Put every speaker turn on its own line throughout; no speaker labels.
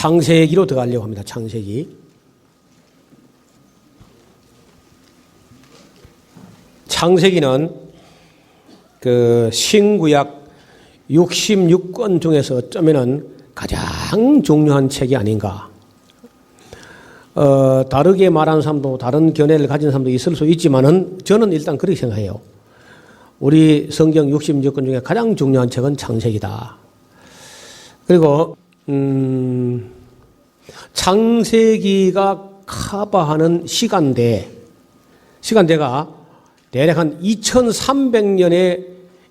창세기로 들어가려고 합니다. 창세기. 창세기는 그 신구약 66권 중에서 어쩌면은 가장 중요한 책이 아닌가. 다르게 말하는 사람도 다른 견해를 가진 사람도 있을 수 있지만은 저는 일단 그렇게 생각해요. 우리 성경 66권 중에 가장 중요한 책은 창세기다. 그리고 창세기가 커버하는 시간대가 대략 한 2300년의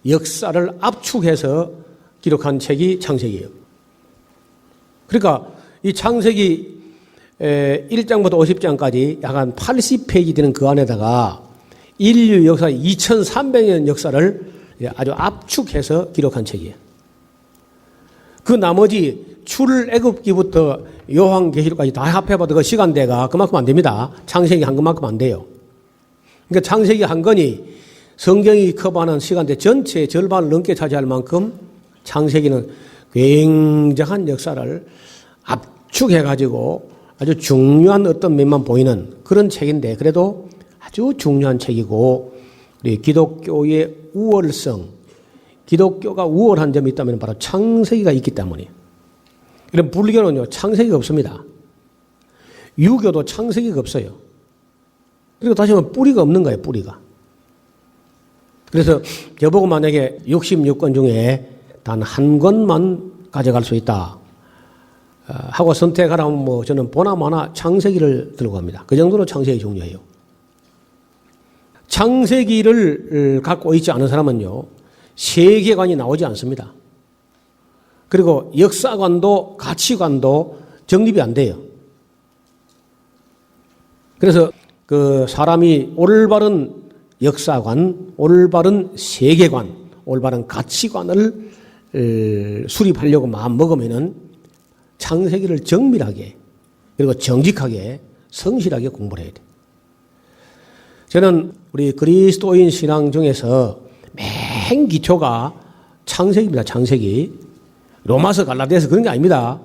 역사를 압축해서 기록한 책이 창세기예요. 그러니까 이 창세기 1장부터 50장까지 약 한 80페이지 되는 그 안에다가 인류 역사 2300년 역사를 아주 압축해서 기록한 책이에요. 그 나머지 출애굽기부터 요한계시록까지 다 합해봐도 그 시간대가 그만큼 안 됩니다. 창세기 한 것만큼 안 돼요. 그러니까 창세기 한 권이 성경이 커버하는 시간대 전체의 절반을 넘게 차지할 만큼 창세기는 굉장한 역사를 압축해가지고 아주 중요한 어떤 면만 보이는 그런 책인데 그래도 아주 중요한 책이고 우리 기독교의 우월성, 기독교가 우월한 점이 있다면 바로 창세기가 있기 때문이에요. 이런 불교는요, 창세기가 없습니다. 유교도 창세기가 없어요. 그리고 다시 말하면 뿌리가 없는 거예요, 뿌리가. 그래서 저보고 만약에 66권 중에 단 한 권만 가져갈 수 있다 하고 선택하라면 뭐 저는 보나마나 창세기를 들고 갑니다. 그 정도로 창세기 중요해요. 창세기를 갖고 있지 않은 사람은요, 세계관이 나오지 않습니다. 그리고 역사관도 가치관도 정립이 안 돼요. 그래서 그 사람이 올바른 역사관, 올바른 세계관, 올바른 가치관을 수립하려고 마음 먹으면은 창세기를 정밀하게 그리고 정직하게 성실하게 공부를 해야 돼요. 저는 우리 그리스도인 신앙 중에서 맨 기초가 창세기입니다. 창세기. 로마서 갈라디아서 그런 게 아닙니다.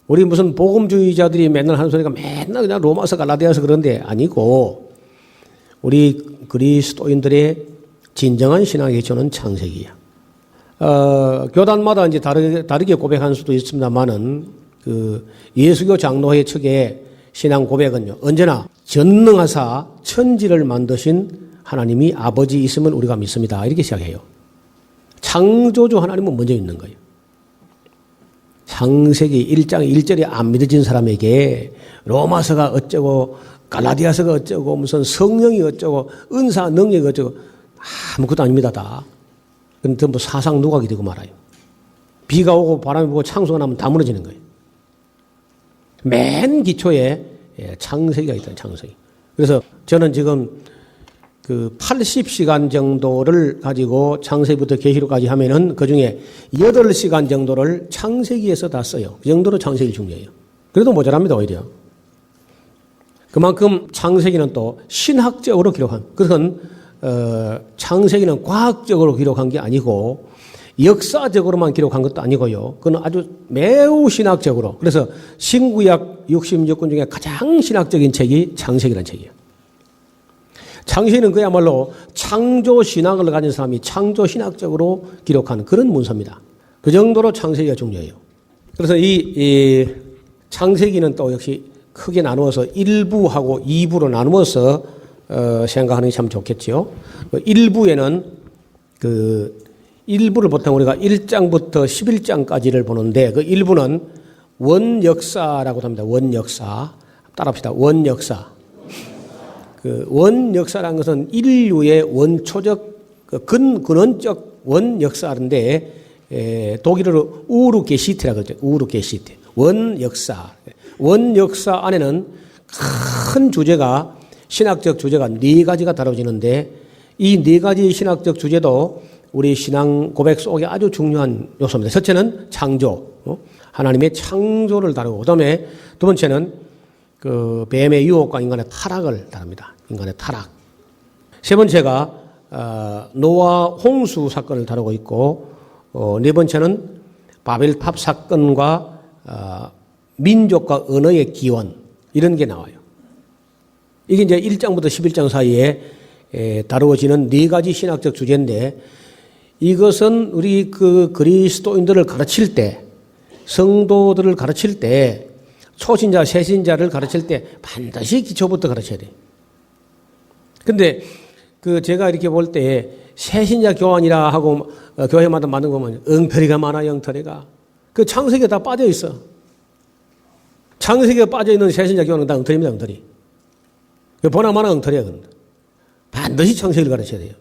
우리 무슨 복음주의자들이 맨날 하는 소리가 맨날 그냥 로마서 갈라디아서 그런데 아니고 우리 그리스도인들의 진정한 신앙의 기초는 창세기야. 교단마다 이제 다르게 고백하는 수도 있습니다만은 그 예수교 장로회 측의 신앙 고백은요, 언제나 전능하사 천지를 만드신 하나님이 아버지 있음을 우리가 믿습니다. 이렇게 시작해요. 창조주 하나님은 먼저 있는 거예요. 창세기 1장 1절이 안 믿어진 사람에게 로마서가 어쩌고 갈라디아서가 어쩌고 무슨 성령이 어쩌고 은사 능력이 어쩌고 아무것도 아닙니다. 다. 그건 전부 사상 누각이 되고 말아요. 비가 오고 바람이 불고 창수가 나면 다 무너지는 거예요. 맨 기초에 창세기가 있다. 창세기. 그래서 저는 지금 그 80시간 정도를 가지고 창세기부터 계시록까지 하면은 그 중에 8시간 정도를 창세기에서 다 써요. 그 정도로 창세기 중요해요. 그래도 모자랍니다, 오히려. 그만큼 창세기는 또 신학적으로 기록한, 그것은, 창세기는 과학적으로 기록한 게 아니고 역사적으로만 기록한 것도 아니고요. 그건 아주 매우 신학적으로. 그래서 신구약 66권 중에 가장 신학적인 책이 창세기라는 책이에요. 창세기는 그야말로 창조 신학을 가진 사람이 창조 신학적으로 기록한 그런 문서입니다. 그 정도로 창세기가 중요해요. 그래서 이 창세기는 또 역시 크게 나누어서 1부하고 2부로 나누어서 생각하는 게 참 좋겠죠. 1부에는 그 1부를 보통 우리가 1장부터 11장까지를 보는데 그 1부는 원역사라고 합니다. 원역사. 따라합시다. 원역사. 그 원역사라는 것은 인류의 원초적 근원적 원역사인데 독일어로 우르게시트라고 그러죠. 우르게시트. 원역사. 원역사 안에는 큰 주제가 신학적 주제가 4가지가 다뤄지는데 이 4가지 신학적 주제도 우리 신앙 고백 속에 아주 중요한 요소입니다. 첫째는 창조. 하나님의 창조를 다루고 그다음에 두 번째는 그 뱀의 유혹과 인간의 타락을 다룹니다. 인간의 타락. 세 번째가 노아 홍수 사건을 다루고 있고 네 번째는 바벨탑 사건과 민족과 언어의 기원 이런 게 나와요. 이게 이제 1장부터 11장 사이에 다루어지는 네 가지 신학적 주제인데 이것은 우리 그 그리스도인들을 가르칠 때 성도들을 가르칠 때 초신자, 새신자를 가르칠 때 반드시 기초부터 가르쳐야 돼요. 근데 그 제가 이렇게 볼 때 새신자 교환이라 하고 교회마다 만든 거 보면 엉터리가 많아요, 엉터리가. 그 창세기에 다 빠져 있어. 창세기에 빠져 있는 새신자 교환은 다 엉터리입니다, 엉터리. 보나마나 엉터리야, 그런데. 반드시 창세기를 가르쳐야 돼요.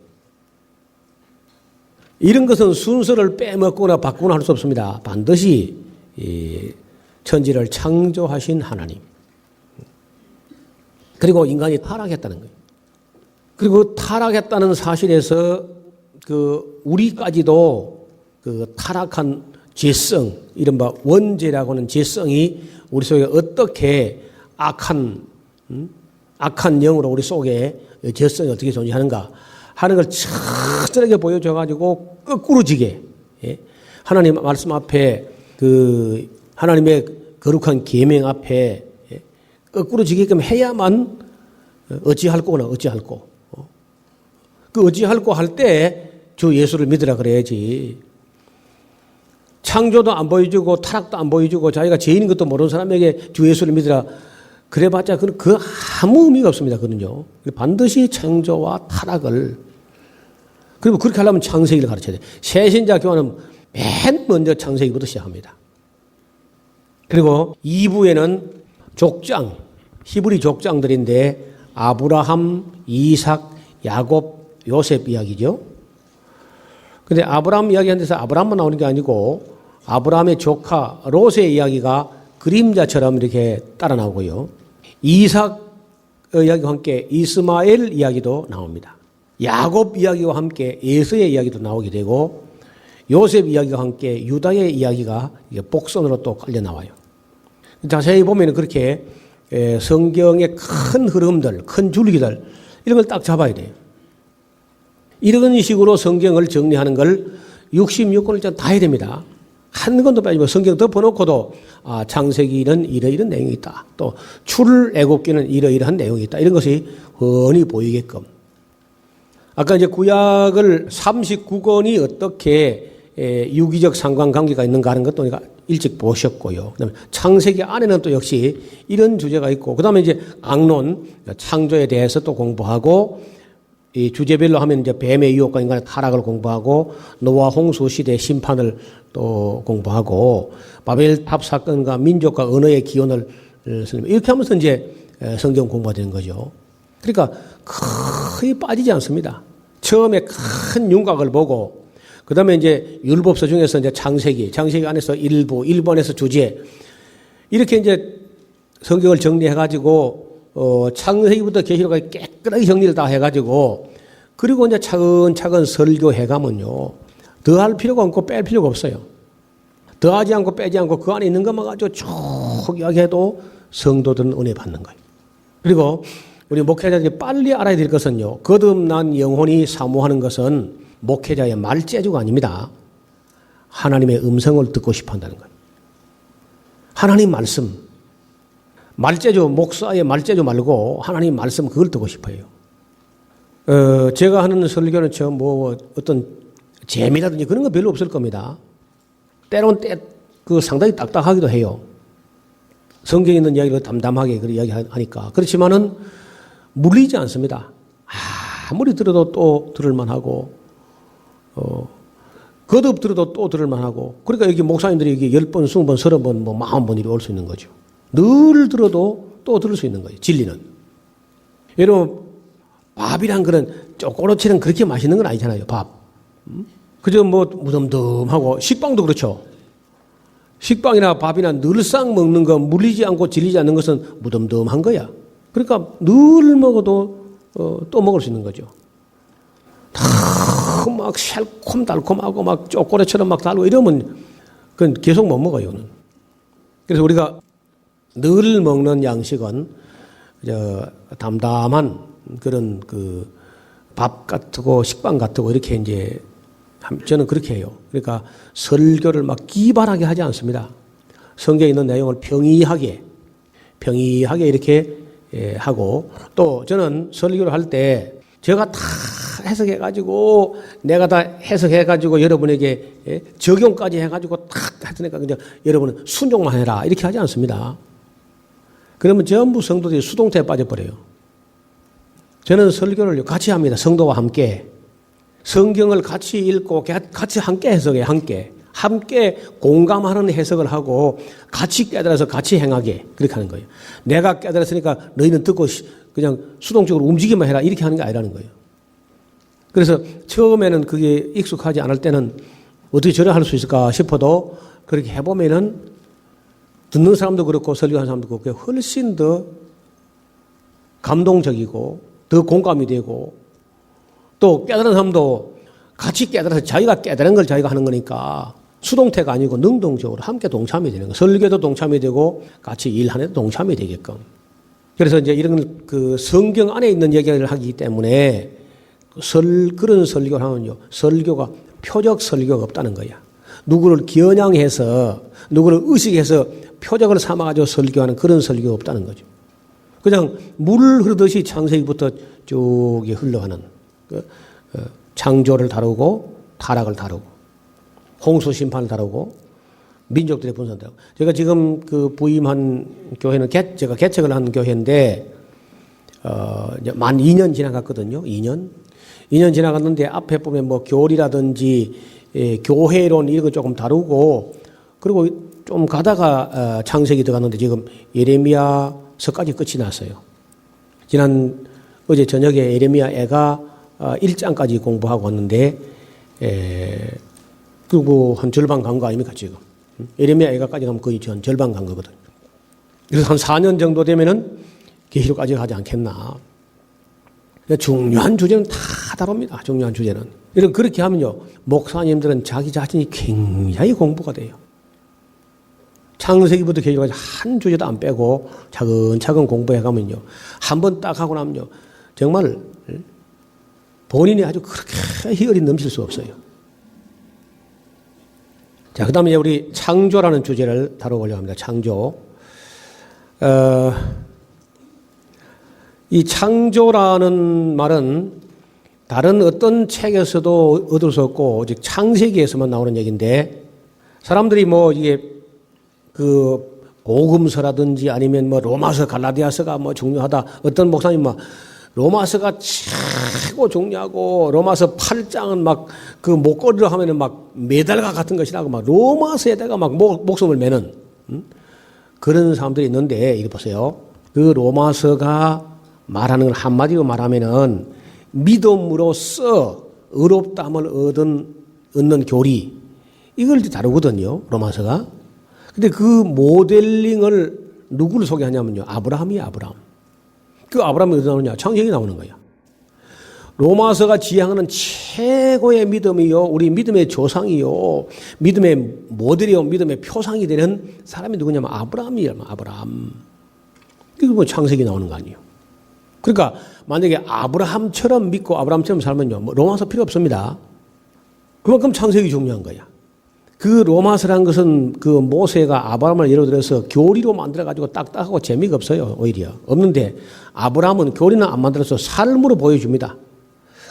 이런 것은 순서를 빼먹거나 바꾸거나 할 수 없습니다. 반드시 이 천지를 창조하신 하나님. 그리고 인간이 타락했다는 거예요. 그리고 타락했다는 사실에서 그 우리까지도 그 타락한 죄성, 이른바 원죄라고 하는 죄성이 우리 속에 어떻게 악한 영으로 우리 속에 죄성이 어떻게 존재하는가 하는 걸 철저하게 보여줘가지고 거꾸로 지게, 하나님 말씀 앞에 그 하나님의 거룩한 계명 앞에 거꾸로 지게끔 해야만 어찌할 거나 어찌할 거. 그 어찌할 거 할 때 주 예수를 믿으라 그래야지. 창조도 안 보여주고 타락도 안 보여주고 자기가 죄인인 것도 모르는 사람에게 주 예수를 믿으라 그래봤자 그 아무 의미가 없습니다. 그는요. 반드시 창조와 타락을 그리고 그렇게 하려면 창세기를 가르쳐야 돼요. 새신자 교환은 맨 먼저 창세기부터 시작합니다. 그리고 2부에는 족장, 히브리 족장들인데 아브라함, 이삭, 야곱, 요셉 이야기죠. 근데 아브라함 이야기하는데서 아브라함만 나오는 게 아니고 아브라함의 조카 롯의 이야기가 그림자처럼 이렇게 따라 나오고요. 이삭 이야기와 함께 이스마엘 이야기도 나옵니다. 야곱 이야기와 함께 에서의 이야기도 나오게 되고 요셉 이야기와 함께 유다의 이야기가 복선으로 또 깔려 나와요. 자세히 보면 그렇게 성경의 큰 흐름들, 큰 줄기들 이런 걸 딱 잡아야 돼요. 이런 식으로 성경을 정리하는 걸 66권을 다 해야 됩니다. 한 권도 빼지고 성경 덮어놓고도 창세기는 이러이런 내용이 있다. 또 출애굽기는 이러이러한 내용이 있다. 이런 것이 훤히 보이게끔. 아까 이제 구약을 39권이 어떻게 유기적 상관관계가 있는가 하는 것도 우리가 일찍 보셨고요. 그다음에 창세기 안에는 또 역시 이런 주제가 있고, 그다음에 이제 악론, 창조에 대해서 또 공부하고, 이 주제별로 하면 이제 뱀의 유혹과 인간의 타락을 공부하고, 노아 홍수 시대 심판을 또 공부하고, 바벨 탑 사건과 민족과 언어의 기원을 이렇게 하면서 이제 성경 공부가 되는 거죠. 그러니까 거의 빠지지 않습니다. 처음에 큰 윤곽을 보고, 그 다음에 이제 율법서 중에서 이제 창세기 안에서 일부 안에서 주제, 이렇게 이제 성경을 정리해가지고, 창세기부터 계시록까지 깨끗하게 정리를 다 해가지고, 그리고 이제 차근차근 설교해가면요, 더할 필요가 없고 뺄 필요가 없어요. 더하지 않고 빼지 않고 그 안에 있는 것만 가지고 쭉 이야기해도 성도들은 은혜 받는 거예요. 그리고 우리 목회자들이 빨리 알아야 될 것은요, 거듭난 영혼이 사모하는 것은 목회자의 말재주가 아닙니다. 하나님의 음성을 듣고 싶어 한다는 거예요. 하나님 말씀. 말재주, 목사의 말재주 말고 하나님 말씀 그걸 듣고 싶어요. 제가 하는 설교는 어떤 재미라든지 그런 거 별로 없을 겁니다. 때론 상당히 딱딱하기도 해요. 성경에 있는 이야기를 담담하게 그렇게 이야기하니까. 그렇지만은 물리지 않습니다. 아무리 들어도 또 들을만하고, 거듭 들어도 또 들을만하고, 그러니까 여기 목사님들이 여기 10번, 20번, 30번, 40번 이렇게 올 수 있는 거죠. 늘 들어도 또 들을 수 있는 거예요. 진리는. 여러분, 밥이란 그런 쪼꼬로치는 그렇게 맛있는 건 아니잖아요. 밥. 그저 무덤덤하고, 식빵도 그렇죠. 식빵이나 밥이나 늘상 먹는 거 물리지 않고 질리지 않는 것은 무덤덤한 거야. 그러니까 늘 먹어도 또 먹을 수 있는 거죠. 다 막 새콤달콤하고 막 초콜릿처럼 막 달고 이러면 그건 계속 못 먹어요. 그래서 우리가 늘 먹는 양식은 담담한 그런 밥 같고 식빵 같고 이렇게 저는 그렇게 해요. 그러니까 설교를 막 기발하게 하지 않습니다. 성경에 있는 내용을 평이하게 이렇게 하고, 또 저는 설교를 할 때 제가 다 해석해가지고 내가 다 해석해가지고 여러분에게 적용까지 해가지고 탁 했으니까 그냥 여러분은 순종만 해라 이렇게 하지 않습니다. 그러면 전부 성도들이 수동태에 빠져버려요. 저는 설교를 같이 합니다. 성도와 함께 성경을 같이 읽고 같이 함께 해석해, 함께 공감하는 해석을 하고 같이 깨달아서 같이 행하게 그렇게 하는 거예요. 내가 깨달았으니까 너희는 듣고 그냥 수동적으로 움직이만 해라 이렇게 하는 게 아니라는 거예요. 그래서 처음에는 그게 익숙하지 않을 때는 어떻게 저래 할 수 있을까 싶어도 그렇게 해보면은 듣는 사람도 그렇고 설교하는 사람도 그렇고 훨씬 더 감동적이고 더 공감이 되고 또 깨달은 사람도 같이 깨달아서 자기가 깨달은 걸 자기가 하는 거니까 수동태가 아니고 능동적으로 함께 동참이 되는 거예요. 설교도 동참이 되고 같이 일하는 데도 동참이 되게끔. 그래서 이제 이런 그 성경 안에 있는 얘기를 하기 때문에 그런 설교를 하면요. 설교가 표적 설교가 없다는 거야. 누구를 겨냥해서 누구를 의식해서 표적을 삼아가지고 설교하는 그런 설교가 없다는 거죠. 그냥 물 흐르듯이 창세기부터 쭉 흘러가는 창조를 다루고 타락을 다루고 홍수 심판을 다루고 민족들의 분산을 다루고 제가 지금 그 부임한 교회는 제가 개척을 한 교회인데 이제 만 2년 지나갔거든요. 2년 지나갔는데 앞에 보면 뭐 교리라든지 교회론 이런 거 조금 다루고 그리고 좀 가다가 창세기 들어갔는데 지금 예레미야서까지 끝이 났어요. 어제 저녁에 예레미야 애가 1장까지 공부하고 왔는데 그리고 한 절반 간 거 아닙니까 지금. 예레미야 애가까지 가면 거의 전 절반 간 거거든요. 그래서 한 4년 정도 되면은 계시록까지 가지 않겠나. 중요한 주제는 다 다룹니다. 중요한 주제는. 그렇게 하면요. 목사님들은 자기 자신이 굉장히 공부가 돼요. 창세기부터 계시록까지 한 주제도 안 빼고 차근차근 공부해가면요. 한 번 딱 하고 나면요. 정말 본인이 아주 그렇게 희열이 넘칠 수 없어요. 자, 그 다음에 우리 창조라는 주제를 다뤄보려고 합니다. 창조. 이 창조라는 말은 다른 어떤 책에서도 얻을 수 없고 오직 창세기에서만 나오는 얘기인데 사람들이 뭐 이게 그 복음서라든지 아니면 뭐 로마서 갈라디아서가 뭐 중요하다. 어떤 목사님 막 로마서가 최고 중요하고 로마서 8장은 막 그 목걸이로 하면은 막 메달과 같은 것이라고 막 로마서에다가 막 목숨을 매는 그런 사람들이 있는데 이거 보세요. 그 로마서가 말하는 걸 한마디로 말하면은 믿음으로써 의롭다함을 얻는 교리 이걸 다루거든요. 로마서가. 근데 그 모델링을 누구를 소개하냐면요. 아브라함이에요. 아브라함. 그 아브라함이 어디 나오느냐? 창세기 나오는 거야. 로마서가 지향하는 최고의 믿음이요. 우리 믿음의 조상이요. 믿음의 모델이요. 믿음의 표상이 되는 사람이 누구냐면 아브라함이에요. 아브라함. 이거 뭐 창세기 나오는 거 아니에요. 그러니까 만약에 아브라함처럼 믿고 아브라함처럼 살면요. 뭐 로마서 필요 없습니다. 그만큼 창세기 중요한 거야. 그 로마서란 것은 그 모세가 아브라함을 예로 들어서 교리로 만들어가지고 딱딱하고 재미가 없어요. 오히려. 없는데 아브라함은 교리는 안 만들어서 삶으로 보여줍니다.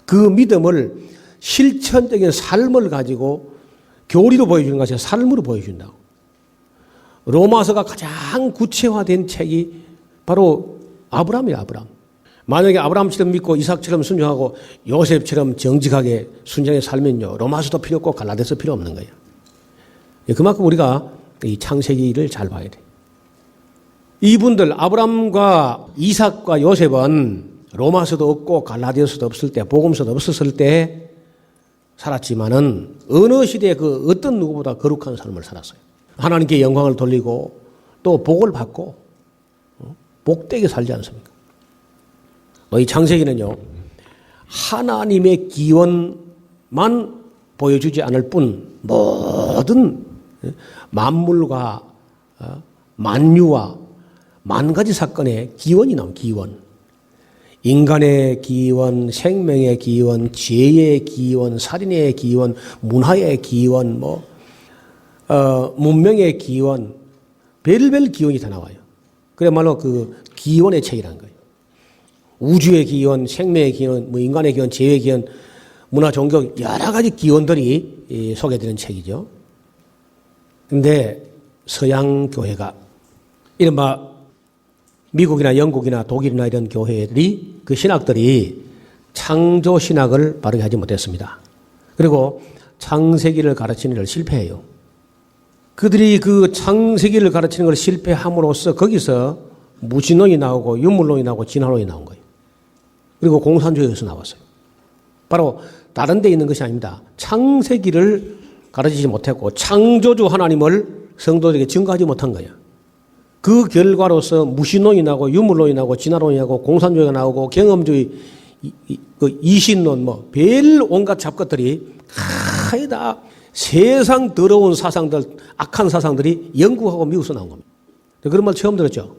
그 믿음을 실천적인 삶을 가지고 교리로 보여주는 것이 아니라 삶으로 보여준다고. 로마서가 가장 구체화된 책이 바로 아브라함이에요. 아브라함. 만약에 아브라함처럼 믿고 이삭처럼 순종하고 요셉처럼 정직하게 순종해 살면요. 로마서도 필요 없고 갈라디아서 필요 없는 거예요. 그만큼 우리가 이 창세기를 잘 봐야 돼. 이분들 아브라함과 이삭과 요셉은 로마서도 없고 갈라디아서도 없을 때 복음서도 없었을 때 살았지만은 어느 시대에 그 어떤 누구보다 거룩한 삶을 살았어요. 하나님께 영광을 돌리고 또 복을 받고 복되게 살지 않습니까? 이 창세기는요. 하나님의 기원만 보여주지 않을 뿐 모든 만물과 만유와 만 가지 사건의 기원이 나옵니다. 기원. 인간의 기원, 생명의 기원, 죄의 기원, 살인의 기원, 문화의 기원, 문명의 기원, 별별 기원이 다 나와요. 그야말로 그 기원의 책이라는 거예요. 우주의 기원, 생명의 기원, 뭐 인간의 기원, 재의 기원, 문화, 종교 여러 가지 기원들이 소개되는 책이죠. 그런데 서양 교회가 이른바 미국이나 영국이나 독일이나 이런 교회들이 그 신학들이 창조 신학을 바르게 하지 못했습니다. 그리고 창세기를 가르치는 걸 실패해요. 그들이 그 창세기를 가르치는 걸 실패함으로써 거기서 무신론이 나오고 유물론이 나오고 진화론이 나온 거예요. 그리고 공산주의에서 나왔어요. 바로 다른 데 있는 것이 아닙니다. 창세기를 가르치지 못했고 창조주 하나님을 성도들에게 증거하지 못한 거예요. 그 결과로서 무신론이 나오고 유물론이 나오고 진화론이 나오고 공산주의가 나오고 경험주의, 그 이신론, 뭐 별 온갖 잡것들이 거의 다 세상 더러운 사상들, 악한 사상들이 영국하고 미국에서 나온 겁니다. 그런 말 처음 들었죠?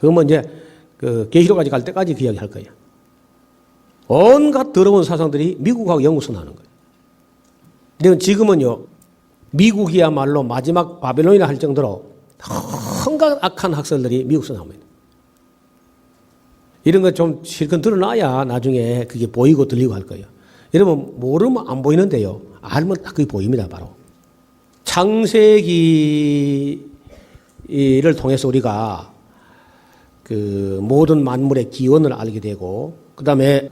그러면 이제 그 계시록까지 갈 때까지 그 이야기 할 거예요. 온갖 더러운 사상들이 미국하고 영국에서 나오는 거예요. 근데 지금은요, 미국이야말로 마지막 바벨론이라 할 정도로 온갖 악한 학설들이 미국에서 나옵니다. 이런 거 좀 실컷 드러나야 나중에 그게 보이고 들리고 할 거예요. 여러분, 모르면 안 보이는데요. 알면 딱 그게 보입니다, 바로. 창세기를 통해서 우리가 그 모든 만물의 기원을 알게 되고, 그 다음에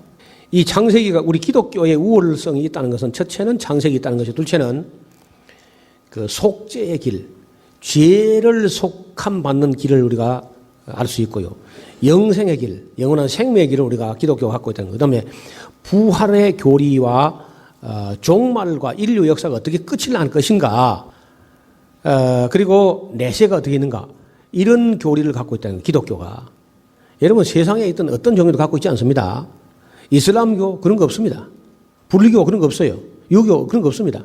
이 창세기가 우리 기독교의 우월성이 있다는 것은 첫째는 창세기 있다는 것이, 둘째는 그 속죄의 길, 죄를 속함받는 길을 우리가 알 수 있고요. 영생의 길, 영원한 생명의 길을 우리가 기독교가 갖고 있다는 것. 그 다음에 부활의 교리와 종말과 인류 역사가 어떻게 끝이 날 것인가, 그리고 내세가 어떻게 있는가, 이런 교리를 갖고 있다는 거예요, 기독교가. 여러분, 세상에 있던 어떤 종교도 갖고 있지 않습니다. 이슬람교 그런 거 없습니다. 불교 그런 거 없어요. 유교 그런 거 없습니다.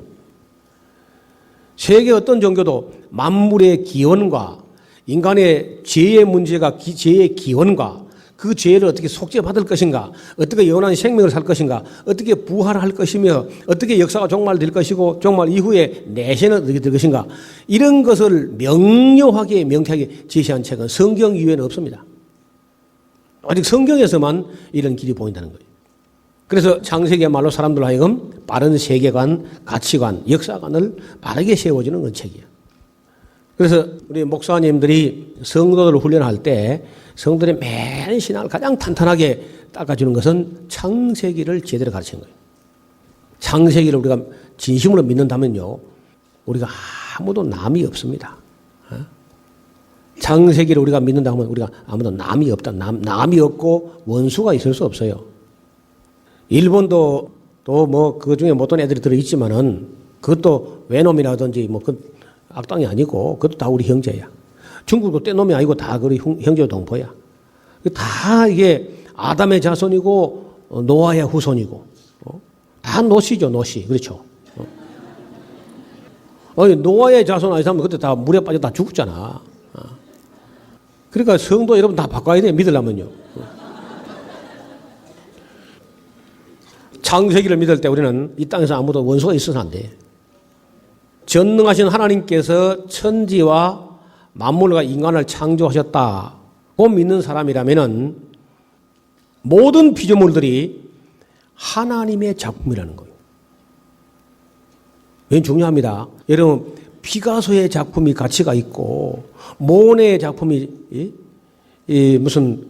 세계 어떤 종교도 만물의 기원과 인간의 죄의 문제가 죄의 기원과 그 죄를 어떻게 속죄받을 것인가, 어떻게 영원한 생명을 살 것인가, 어떻게 부활할 것이며 어떻게 역사가 종말될 것이고 종말 이후에 내세는 어떻게 될 것인가, 이런 것을 명료하게 명쾌하게 제시한 책은 성경 이외에는 없습니다. 오직 성경에서만 이런 길이 보인다는 거예요. 그래서 창세기야말로 사람들 하여금 바른 세계관, 가치관, 역사관을 바르게 세워주는 그런 책이에요. 그래서 우리 목사님들이 성도들을 훈련할 때 성도들의 매일 신앙을 가장 탄탄하게 닦아주는 것은 창세기를 제대로 가르치는 거예요. 창세기를 우리가 진심으로 믿는다면요, 우리가 아무도 남이 없습니다. 창세기를 우리가 믿는다 하면 우리가 아무도 남이 없다. 남이 없고 원수가 있을 수 없어요. 일본도 또 뭐 그 중에 못된 애들이 들어있지만은 그것도 외놈이라든지 뭐 그 악당이 아니고 그것도 다 우리 형제야. 중국도 떼놈이 아니고 다 우리 형제 동포야. 다 이게 아담의 자손이고 노아의 후손이고 다 노시죠, 노시. 그렇죠. 노아의 자손 아닌 사람은 그때 다 물에 빠져 다 죽었잖아. 그러니까 성도 여러분 다 바꿔야 돼, 믿으려면요. 창세기를 믿을 때 우리는 이 땅에서 아무도 원수가 있어서 안 돼. 전능하신 하나님께서 천지와 만물과 인간을 창조하셨다고 믿는 사람이라면은 모든 피조물들이 하나님의 작품이라는 거예요. 이건 중요합니다. 여러분, 피카소의 작품이 가치가 있고 모네의 작품이 무슨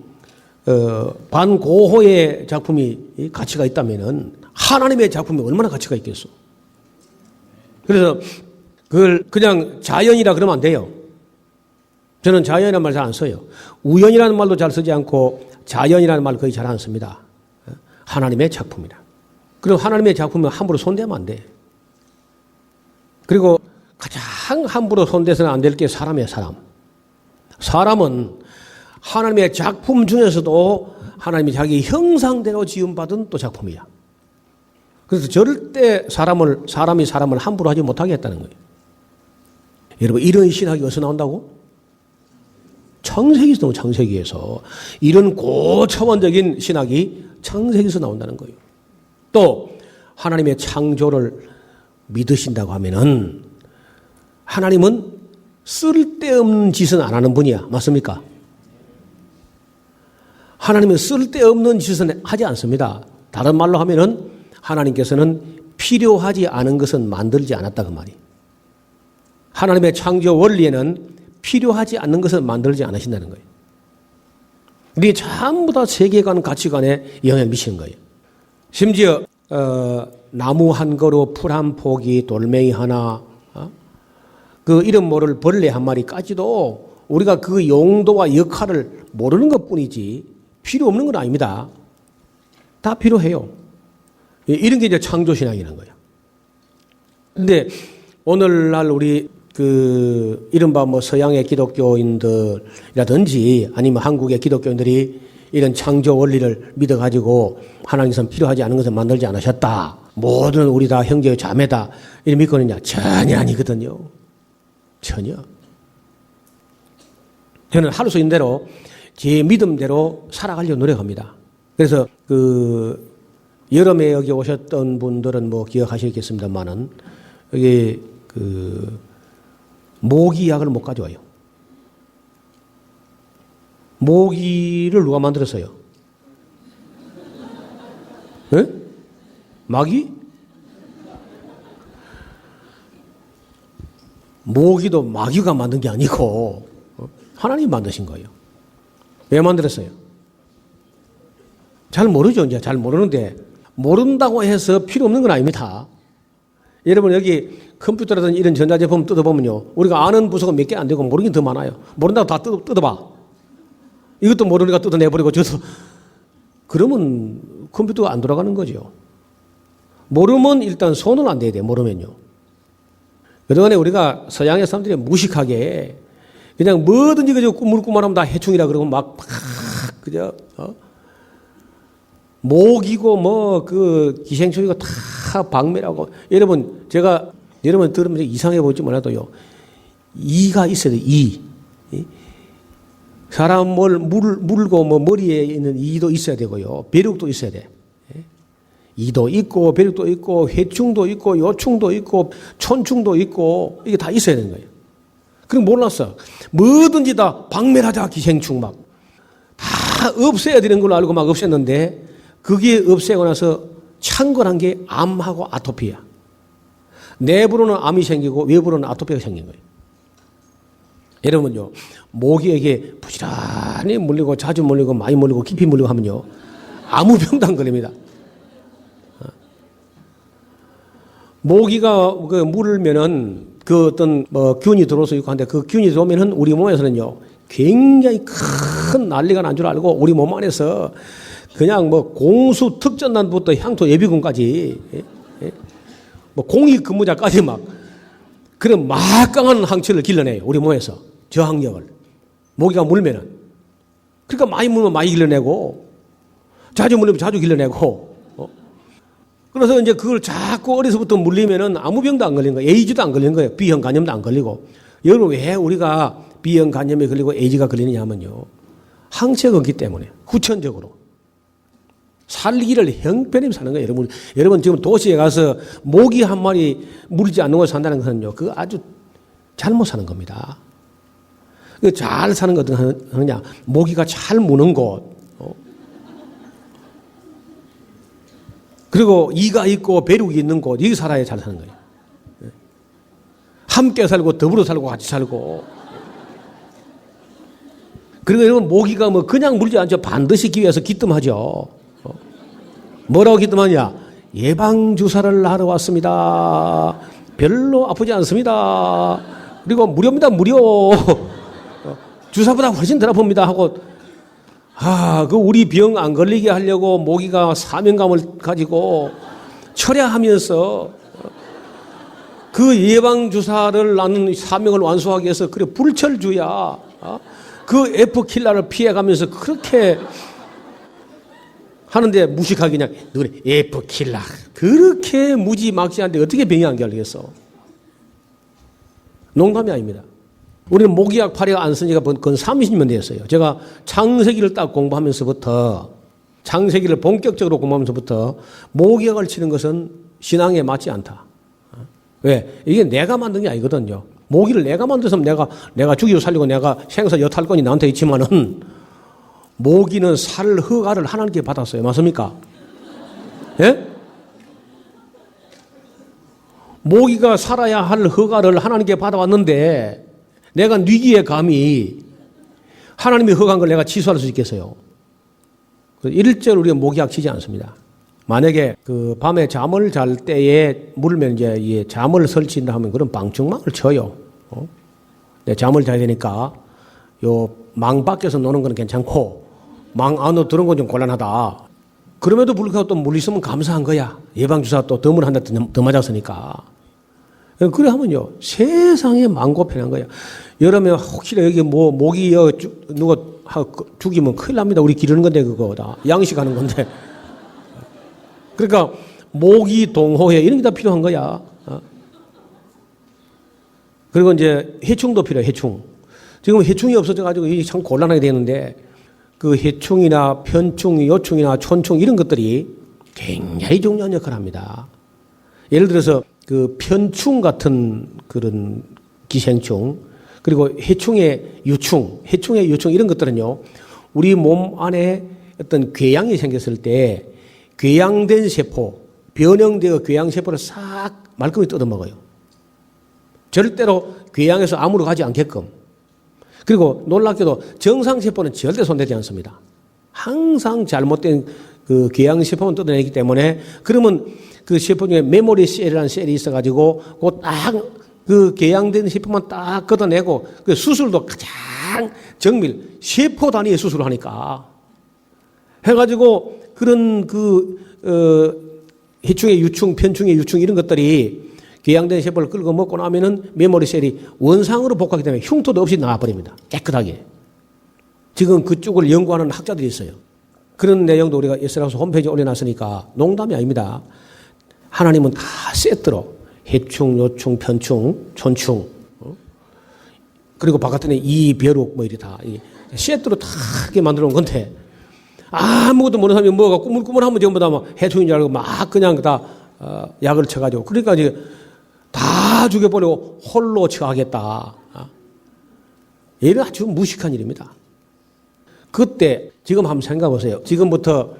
반 고흐의 작품이 가치가 있다면은 하나님의 작품이 얼마나 가치가 있겠어. 그래서 그걸 그냥 자연이라 그러면 안 돼요. 저는 자연이라는 말 잘 안 써요. 우연이라는 말도 잘 쓰지 않고 자연이라는 말 거의 잘 안 씁니다. 하나님의 작품이라. 그리고 하나님의 작품은 함부로 손대면 안 돼. 그리고 가장 함부로 손대서는 안 될 게 사람이에요, 사람. 사람은 하나님의 작품 중에서도 하나님이 자기 형상대로 지음받은 또 작품이야. 그래서 절대 사람이 사람을 함부로 하지 못하게 했다는 거예요. 여러분, 이런 신학이 어디서 나온다고? 창세기에서 나온, 창세기에서. 이런 고차원적인 신학이 창세기에서 나온다는 거예요. 또 하나님의 창조를 믿으신다고 하면은 하나님은 쓸데없는 짓은 안 하는 분이야. 맞습니까? 하나님은 쓸데없는 짓은 하지 않습니다. 다른 말로 하면은 하나님께서는 필요하지 않은 것은 만들지 않았다 그 말이. 하나님의 창조 원리에는 필요하지 않는 것은 만들지 않으신다는 거예요. 이게 전부 다 세계관, 가치관에 영향을 미치는 거예요. 심지어 나무 한 그루, 풀 한 포기, 돌멩이 하나, 그 이름 모를 벌레 한 마리까지도 우리가 그 용도와 역할을 모르는 것뿐이지 필요 없는 건 아닙니다. 다 필요해요. 이런 게 이제 창조신앙이라는 거예요. 근데 오늘날 우리 그 이른바 뭐 서양의 기독교인들이라든지 아니면 한국의 기독교인들이 이런 창조 원리를 믿어가지고 하나님께서는 필요하지 않은 것을 만들지 않으셨다. 모든 우리 다 형제 자매다. 이런 믿거든요. 전혀 아니거든요. 전혀. 저는 하루 속인 대로 제 믿음대로 살아가려고 노력합니다. 그래서 그 여름에 여기 오셨던 분들은 뭐 기억하시겠습니다만은 여기 그 모기약을 못 가져와요. 모기를 누가 만들었어요? 네? 마귀? 모기도 마귀가 만든 게 아니고 하나님이 만드신 거예요. 왜 만들었어요? 잘 모르죠. 이제 잘 모르는데 모른다고 해서 필요 없는 건 아닙니다. 여러분 여기 컴퓨터라든지 이런 전자제품 뜯어보면요. 우리가 아는 부서가 몇 개 안 되고 모르긴 더 많아요. 모른다고 다 뜯어봐. 이것도 모르니까 뜯어내버리고 저도. 그러면 컴퓨터가 안 돌아가는 거죠. 모르면 일단 손은 안 대야 돼. 모르면요. 그동안에 우리가 서양의 사람들이 무식하게 그냥 뭐든지 그저 꾸물꾸물하면 다 해충이라 그러고 막 그저 모기고 뭐 그 기생충이고 다 박멸하고. 여러분 제가 여러분 들으면 이상해 보일지 몰라도요. 이가 있어야 돼. 이. 사람을 물고 뭐 머리에 있는 이도 있어야 되고요. 벼룩도 있어야 돼. 이도 있고 벼룩도 있고 해충도 있고 요충도 있고 촌충도 있고 이게 다 있어야 되는 거예요. 그럼 몰랐어. 뭐든지 다 박멸하자 기생충 막. 다 없애야 되는 걸로 알고 막 없앴는데 그게 없애고 나서 창궐한 게 암하고 아토피야. 내부로는 암이 생기고 외부로는 아토피가 생긴 거예요. 여러분요, 모기에게 부지런히 물리고 자주 물리고 많이 물리고 깊이 물리고 하면요, 아무 병도 안 걸립니다. 모기가 그 물면은 그 어떤 뭐 균이 들어올 수 있고 한데 그 균이 들어오면은 우리 몸에서는요, 굉장히 큰 난리가 난 줄 알고 우리 몸 안에서 그냥 뭐 공수 특전단부터 향토 예비군까지 뭐 공익 근무자까지 막 그런 막강한 항체를 길러내요. 우리 몸에서 저항력을. 모기가 물면은. 그러니까 많이 물면 많이 길러내고 자주 물리면 자주 길러내고 그래서 이제 그걸 자꾸 어려서부터 물리면은 아무 병도 안 걸리는 거예요. 에이즈도 안 걸리는 거예요. B형 간염도 안 걸리고. 여러분 왜 우리가 B형 간염에 걸리고 에이즈가 걸리느냐 하면요. 항체가 없기 때문에 후천적으로. 살기를 형편없이 사는 거예요. 여러분 지금 도시에 가서 모기 한 마리 물지 않는 걸 산다는 것은요. 그거 아주 잘못 사는 겁니다. 잘 사는 거 어떻게 하느냐. 모기가 잘 무는 곳. 그리고 이가 있고 벼룩이 있는 곳. 여기 살아야 잘 사는 거예요. 함께 살고 더불어 살고 같이 살고. 그리고 여러분 모기가 뭐 그냥 물지 않죠. 반드시 기회에서 기뜸하죠. 뭐라고 기뜸하냐? 예방주사를 하러 왔습니다. 별로 아프지 않습니다. 그리고 무료입니다. 무료. 주사보다 훨씬 덜 아픕니다. 하고 그 우리 병 안 걸리게 하려고 모기가 사명감을 가지고 철야하면서 그 예방주사를 나는 사명을 완수하기 위해서 그래 불철주야 그 F킬러를 피해가면서 그렇게 하는데 무식하게 그냥 그래 F킬러 그렇게 무지막지한데 어떻게 병이 안 걸리겠어. 농담이 아닙니다. 우리는 모기약 파리가 안 쓴 지가 건 30년 됐어요. 제가 창세기를 딱 공부하면서부터 창세기를 본격적으로 공부하면서부터 모기약을 치는 것은 신앙에 맞지 않다. 왜? 이게 내가 만든 게 아니거든요. 모기를 내가 만들었으면 내가 죽이고 살리고 내가 생사 여탈권이 나한테 있지만은 모기는 살 허가를 하나님께 받았어요. 맞습니까? 예? 모기가 살아야 할 허가를 하나님께 받아왔는데 내가 뉘기에 감히 하나님이 허가한 걸 내가 취소할 수 있겠어요? 일절 우리가 모기약 치지 않습니다. 만약에 그 밤에 잠을 잘 때에 물면 이제 이 잠을 설친다 하면 그런 방충망을 쳐요. 내 잠을 자야 되니까 요 망 밖에서 노는 건 괜찮고 망 안으로 들어온 건 좀 곤란하다. 그럼에도 불구하고 또 물 있으면 감사한 거야. 예방주사 또 덤을 한 대 더 맞았으니까. 그래 하면요. 세상에 많고 편한 거야. 여름에 혹시나 여기 뭐 모기 누가 죽이면 큰일 납니다. 우리 기르는 건데 그거 다 양식하는 건데. 그러니까 모기 동호회 이런 게 다 필요한 거야. 그리고 이제 해충도 필요해. 해충. 지금 해충이 없어져 가지고 이게 참 곤란하게 되는데 그 해충이나 편충, 요충이나 촌충 이런 것들이 굉장히 중요한 역할을 합니다. 예를 들어서 그 편충 같은 그런 기생충 그리고 해충의 유충 이런 것들은요. 우리 몸 안에 어떤 궤양이 생겼을 때 궤양된 세포, 변형되어 궤양세포를 싹 말끔히 뜯어먹어요. 절대로 궤양에서 아무로 가지 않게끔. 그리고 놀랍게도 정상세포는 절대 손대지 않습니다. 항상 잘못된 그 궤양세포는 뜯어내기 때문에 그러면 그 세포 중에 메모리 셀이라는 셀이 있어가지고 그 궤양된 세포만 딱 걷어내고 그 수술도 가장 정밀 세포 단위의 수술을 하니까 해가지고 그런 해충의 유충, 편충의 유충 이런 것들이 궤양된 세포를 끌고 먹고 나면은 메모리 셀이 원상으로 복하기 때문에 흉터도 없이 나와버립니다. 깨끗하게. 지금 그쪽을 연구하는 학자들이 있어요. 그런 내용도 우리가 예스라우스 홈페이지에 올려놨으니까 농담이 아닙니다. 하나님은 다 세트로 해충, 요충, 편충, 촌충 그리고 바깥에는 이벼룩 뭐 이래 다 세트로 다 이렇게 만들어 놓은 건데 아무것도 모르는 사람이 뭐가 꾸물꾸물하면 전부 다 막 해충인 줄 알고 막 그냥 다 약을 쳐가지고 그러니까 이제 다 죽여버리고 홀로 처하겠다. 이런 아주 무식한 일입니다. 그때 지금 한번 생각해 보세요. 지금부터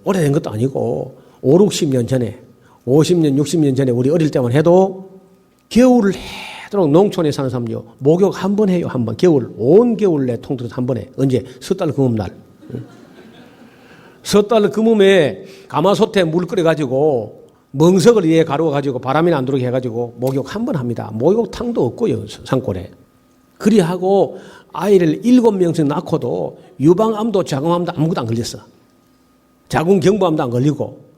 오래된 것도 아니고 5, 60년 전에 50년, 60년 전에 우리 어릴 때만 해도 겨울을 해도록 농촌에 사는 사람요 목욕 한 번 해요. 한 번. 겨울 온 겨울 내 통틀어서 한 번 해. 언제? 섣달 금음날. 섣달 금음에 가마솥에 물 끓여가지고 멍석을 위에 가루어가지고 바람이 안 들어오게 해가지고 목욕 한 번 합니다. 목욕탕도 없고요. 산골에. 그리하고 아이를 7명씩 낳고도 유방암도 자궁암도 아무것도 안 걸렸어. 자궁경부암도 안 걸리고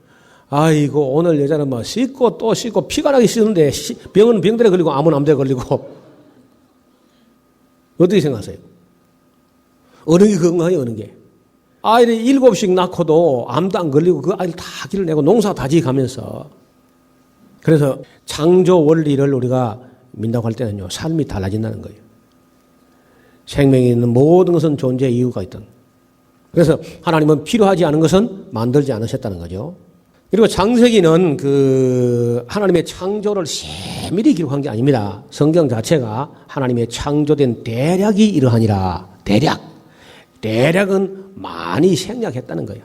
아이고 오늘 여자는 뭐 씻고 또 씻고 피가 나기 싫은데 병은 병들에 걸리고 암은 암대에 걸리고 어떻게 생각하세요? 어느 게 건강해요? 어느 게? 아이를 7씩 낳고도 암도 안 걸리고 그 아이를 다 길러내고 농사 다 지어가면서 그래서 창조 원리를 우리가 민다고 할 때는요 삶이 달라진다는 거예요. 생명이 있는 모든 것은 존재의 이유가 있던. 그래서 하나님은 필요하지 않은 것은 만들지 않으셨다는 거죠. 그리고 창세기는 그 하나님의 창조를 세밀히 기록한 게 아닙니다. 성경 자체가 하나님의 창조된 대략이 이러하니라. 대략은 많이 생략했다는 거예요.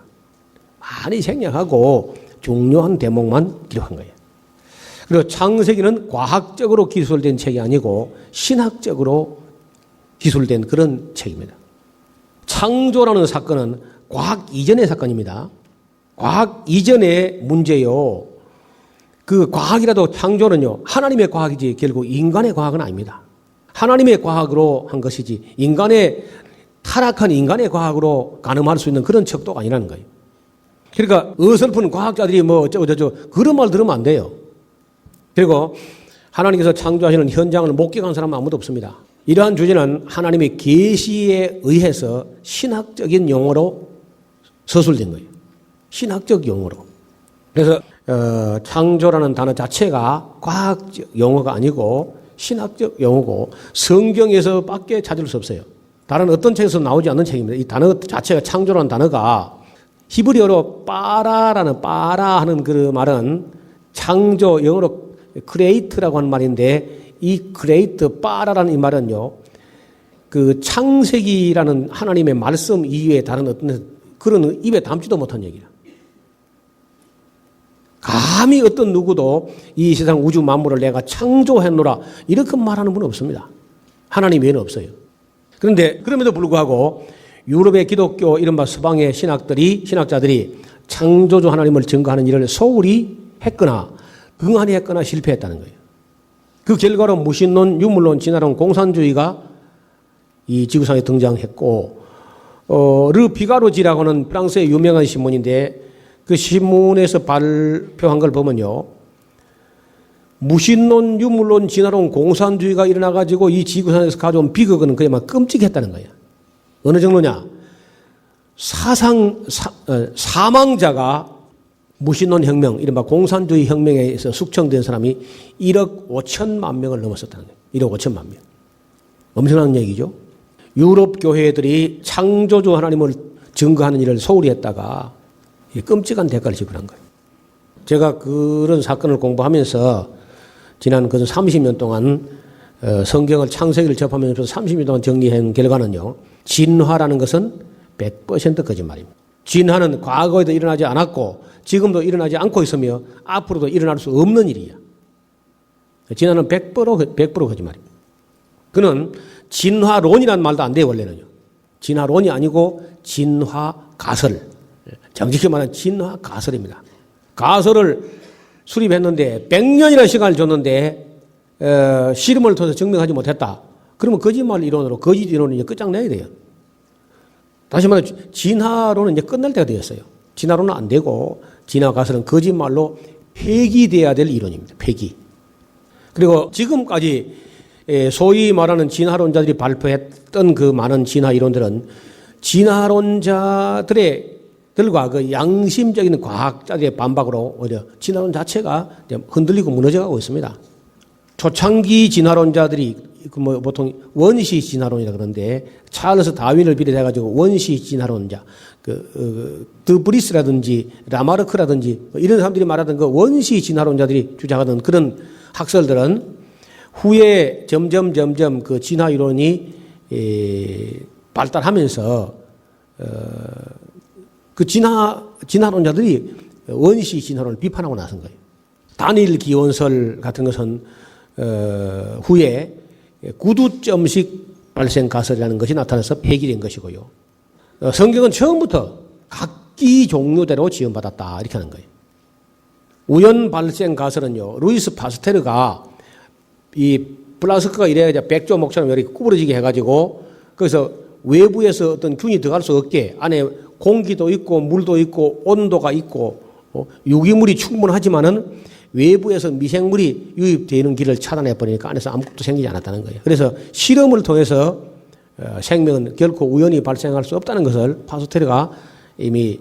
많이 생략하고 중요한 대목만 기록한 거예요. 그리고 창세기는 과학적으로 기술된 책이 아니고 신학적으로 기술된 그런 책입니다. 창조라는 사건은 과학 이전의 사건입니다. 과학 이전의 문제요. 그 과학이라도 창조는요. 하나님의 과학이지 결국 인간의 과학은 아닙니다. 하나님의 과학으로 한 것이지 타락한 인간의 과학으로 가늠할 수 있는 그런 척도가 아니라는 거예요. 그러니까 어설픈 과학자들이 뭐 어쩌고 그런 말 들으면 안 돼요. 그리고 하나님께서 창조하시는 현장을 목격한 사람은 아무도 없습니다. 이러한 주제는 하나님의 계시에 의해서 신학적인 용어로 서술된 거예요. 신학적 용어로. 그래서 창조라는 단어 자체가 과학적 용어가 아니고 신학적 용어고 성경에서밖에 찾을 수 없어요. 다른 어떤 책에서 나오지 않는 책입니다. 이 단어 자체가 창조라는 단어가 히브리어로 빠라 하는 그 말은 창조, 영어로 create라고 하는 말인데 이 그레이트 빠라라는 이 말은요, 그 창세기라는 하나님의 말씀 이외에 다른 어떤 그런 입에 담지도 못한 얘기야. 감히 어떤 누구도 이 세상 우주 만물을 내가 창조했노라 이렇게 말하는 분은 없습니다. 하나님 외에는 없어요. 그런데 그럼에도 불구하고 유럽의 기독교 이른바 서방의 신학자들이 창조주 하나님을 증거하는 일을 소홀히 했거나 등한히 했거나 실패했다는 거예요. 그 결과로 무신론, 유물론, 진화론, 공산주의가 이 지구상에 등장했고 르 피가로지라고 하는 프랑스의 유명한 신문인데 그 신문에서 발표한 걸 보면요. 무신론, 유물론, 진화론, 공산주의가 일어나가지고 이 지구상에서 가져온 비극은 그야말로 끔찍했다는 거예요. 어느 정도냐? 사망자가 무신론 혁명, 이른바 공산주의 혁명에 의해서 숙청된 사람이 1억 5천만 명을 넘었었다는 거예요. 1억 5천만 명. 엄청난 얘기죠. 유럽 교회들이 창조주 하나님을 증거하는 일을 소홀히 했다가 끔찍한 대가를 지불한 거예요. 제가 그런 사건을 공부하면서 지난 30년 동안 성경을 창세기를 접하면서 30년 동안 정리한 결과는요. 진화라는 것은 100% 거짓말입니다. 진화는 과거에도 일어나지 않았고 지금도 일어나지 않고 있으며 앞으로도 일어날 수 없는 일이야. 진화는 100% 거짓말입니다. 그는 진화론이라는 말도 안 돼요, 원래는요. 진화론이 아니고 진화가설. 정직히 말하면 진화가설입니다. 가설을 수립했는데 100년이라는 시간을 줬는데 실험을 통해서 증명하지 못했다. 그러면 거짓말 이론으로 거짓 이론을 이제 끝장내야 돼요. 다시 말해 진화론은 이제 끝날 때가 되었어요. 진화론은 안 되고 진화가설은 거짓말로 폐기돼야 될 이론입니다. 폐기. 그리고 지금까지 소위 말하는 진화론자들이 발표했던 그 많은 진화 이론들은 진화론자들과 그 양심적인 과학자들의 반박으로 오히려 진화론 자체가 흔들리고 무너져가고 있습니다. 초창기 진화론자들이 보통 원시 진화론이라 그러는데 찰스 다윈을 비롯해가지고 원시 진화론자, 드브리스라든지 라마르크라든지 이런 사람들이 말하던 그 원시 진화론자들이 주장하던 그런 학설들은 후에 점점 그 진화 이론이 발달하면서 그 진화론자들이 원시 진화론을 비판하고 나선 거예요. 단일 기원설 같은 것은 후에 구두점식 발생 가설이라는 것이 나타나서 폐기된 것이고요. 성경은 처음부터 각기 종류대로 지원받았다 이렇게 하는 거예요. 우연 발생 가설은요. 루이스 파스테르가 이 플라스크가 이래야 백조 목처럼 이렇게 구부러지게 해가지고 거기서 외부에서 어떤 균이 들어갈 수 없게 안에 공기도 있고 물도 있고 온도가 있고 유기물이 충분하지만은 외부에서 미생물이 유입되는 길을 차단해버리니까 안에서 아무것도 생기지 않았다는 거예요. 그래서 실험을 통해서 생명은 결코 우연히 발생할 수 없다는 것을 파스테르가 이미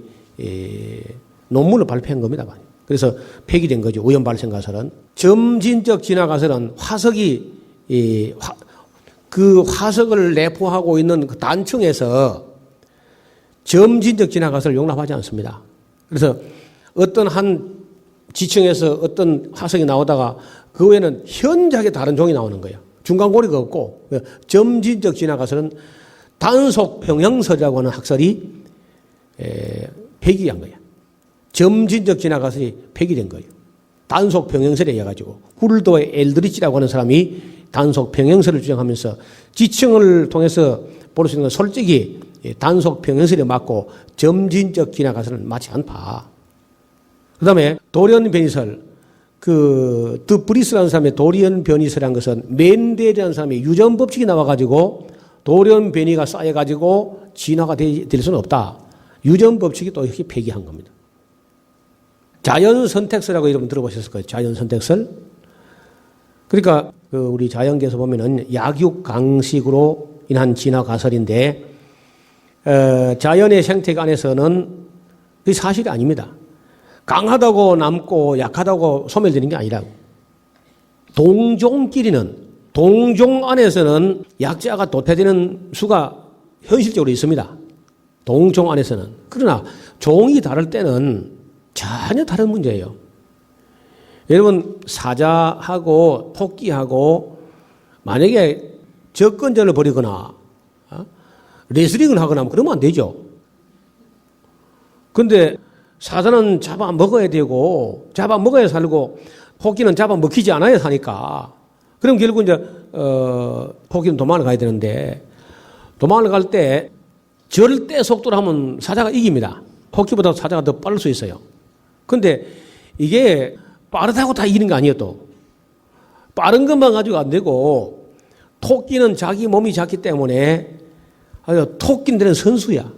논문을 발표한 겁니다. 그래서 폐기된 거죠. 우연 발생 가설은. 점진적 진화 가설은 화석이 그 화석을 내포하고 있는 그 단층에서 점진적 진화 가설을 용납하지 않습니다. 그래서 어떤 한 지층에서 어떤 화석이 나오다가 그 외에는 현저하게 다른 종이 나오는 거예요. 중간고리가 없고 점진적 진화 가설은 단속 평형설이라고 하는 학설이 폐기한 거예요. 점진적 진화 가설이 폐기된 거예요. 단속 평형설에 의해 가지고 훌도의 엘드리치라고 하는 사람이 단속 평형설을 주장하면서 지층을 통해서 볼 수 있는 건 솔직히 단속 평형설에 맞고 점진적 진화 가설은 맞지 않다. 그 다음에 돌연 변이설, 드브리스라는 사람의 돌연 변이설이라는 것은 멘델이라는 사람의 유전 법칙이 나와가지고 돌연 변이가 쌓여가지고 진화가 될 수는 없다. 유전 법칙이 또 이렇게 폐기한 겁니다. 자연 선택설이라고 여러분 들어보셨을 거예요. 자연 선택설. 그러니까 우리 자연계에서 보면은 약육강식으로 인한 진화 가설인데 자연의 생태 안에서는 그게 사실이 아닙니다. 강하다고 남고 약하다고 소멸되는 게 아니라고. 동종 안에서는 약자가 도태되는 수가 현실적으로 있습니다. 동종 안에서는. 그러나 종이 다를 때는 전혀 다른 문제예요. 여러분 사자하고 토끼하고 만약에 접근전을 벌이거나 레슬링을 하거나 그러면 안 되죠. 그런데 사자는 잡아 먹어야 되고 잡아 먹어야 살고 토끼는 잡아 먹히지 않아야 사니까 그럼 결국 이제 토끼는 도망을 가야 되는데 도망을 갈 때 절대 속도로 하면 사자가 이깁니다. 토끼보다 사자가 더 빠를 수 있어요. 그런데 이게 빠르다고 다 이기는 거 아니에요. 또 빠른 것만 가지고 안 되고 토끼는 자기 몸이 작기 때문에 토끼들은 선수야.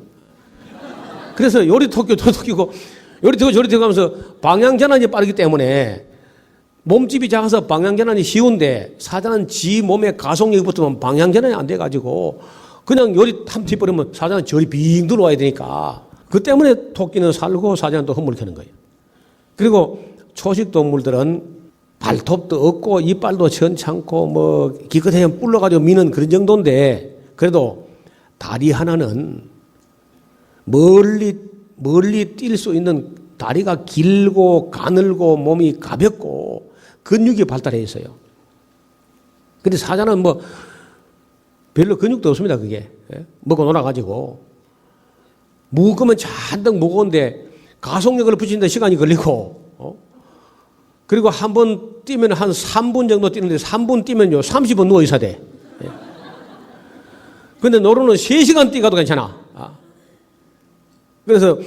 그래서 요리 토끼고 저 토끼고 요리 토끼고 저리 토끼고 하면서 방향전환이 빠르기 때문에 몸집이 작아서 방향전환이 쉬운데 사자는 지 몸에 가속력이 붙으면 방향전환이 안 돼가지고 그냥 요리 탐튀 버리면 사자는 저리 빙 들어와야 되니까 그 때문에 토끼는 살고 사자는 또 허물켜는 거예요. 그리고 초식 동물들은 발톱도 없고 이빨도 천창고 뭐 기껏해야 뿔러가지고 미는 그런 정도인데 그래도 다리 하나는 멀리 뛸 수 있는 다리가 길고 가늘고 몸이 가볍고 근육이 발달해 있어요. 근데 사자는 뭐 별로 근육도 없습니다. 그게 먹고 놀아가지고 무거우면 잔뜩 무거운데 가속력을 붙이는데 시간이 걸리고 그리고 한 번 뛰면 한 3분 정도 뛰는데 3분 뛰면요 30분 누워 있어야 돼. 근데 노루는 3시간 뛰어도 괜찮아. 그래서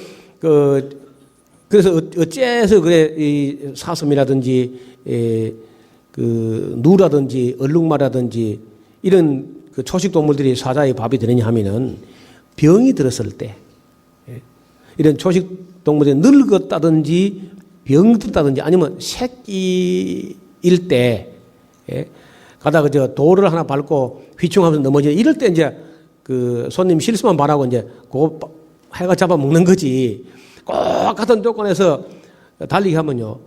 그래서 어째서 그래 이 사슴이라든지 누라든지 얼룩말이라든지 이런 그 초식 동물들이 사자의 밥이 되느냐 하면은 병이 들었을 때 이런 초식 동물이 늙었다든지 병들다든지 아니면 새끼일 때 가다가 저 돌을 하나 밟고 휘청하면서 넘어져 이럴 때 이제 그 손님 실수만 바라고 이제 그거 해가 잡아 먹는 거지. 꼭 같은 조건에서 달리기 하면요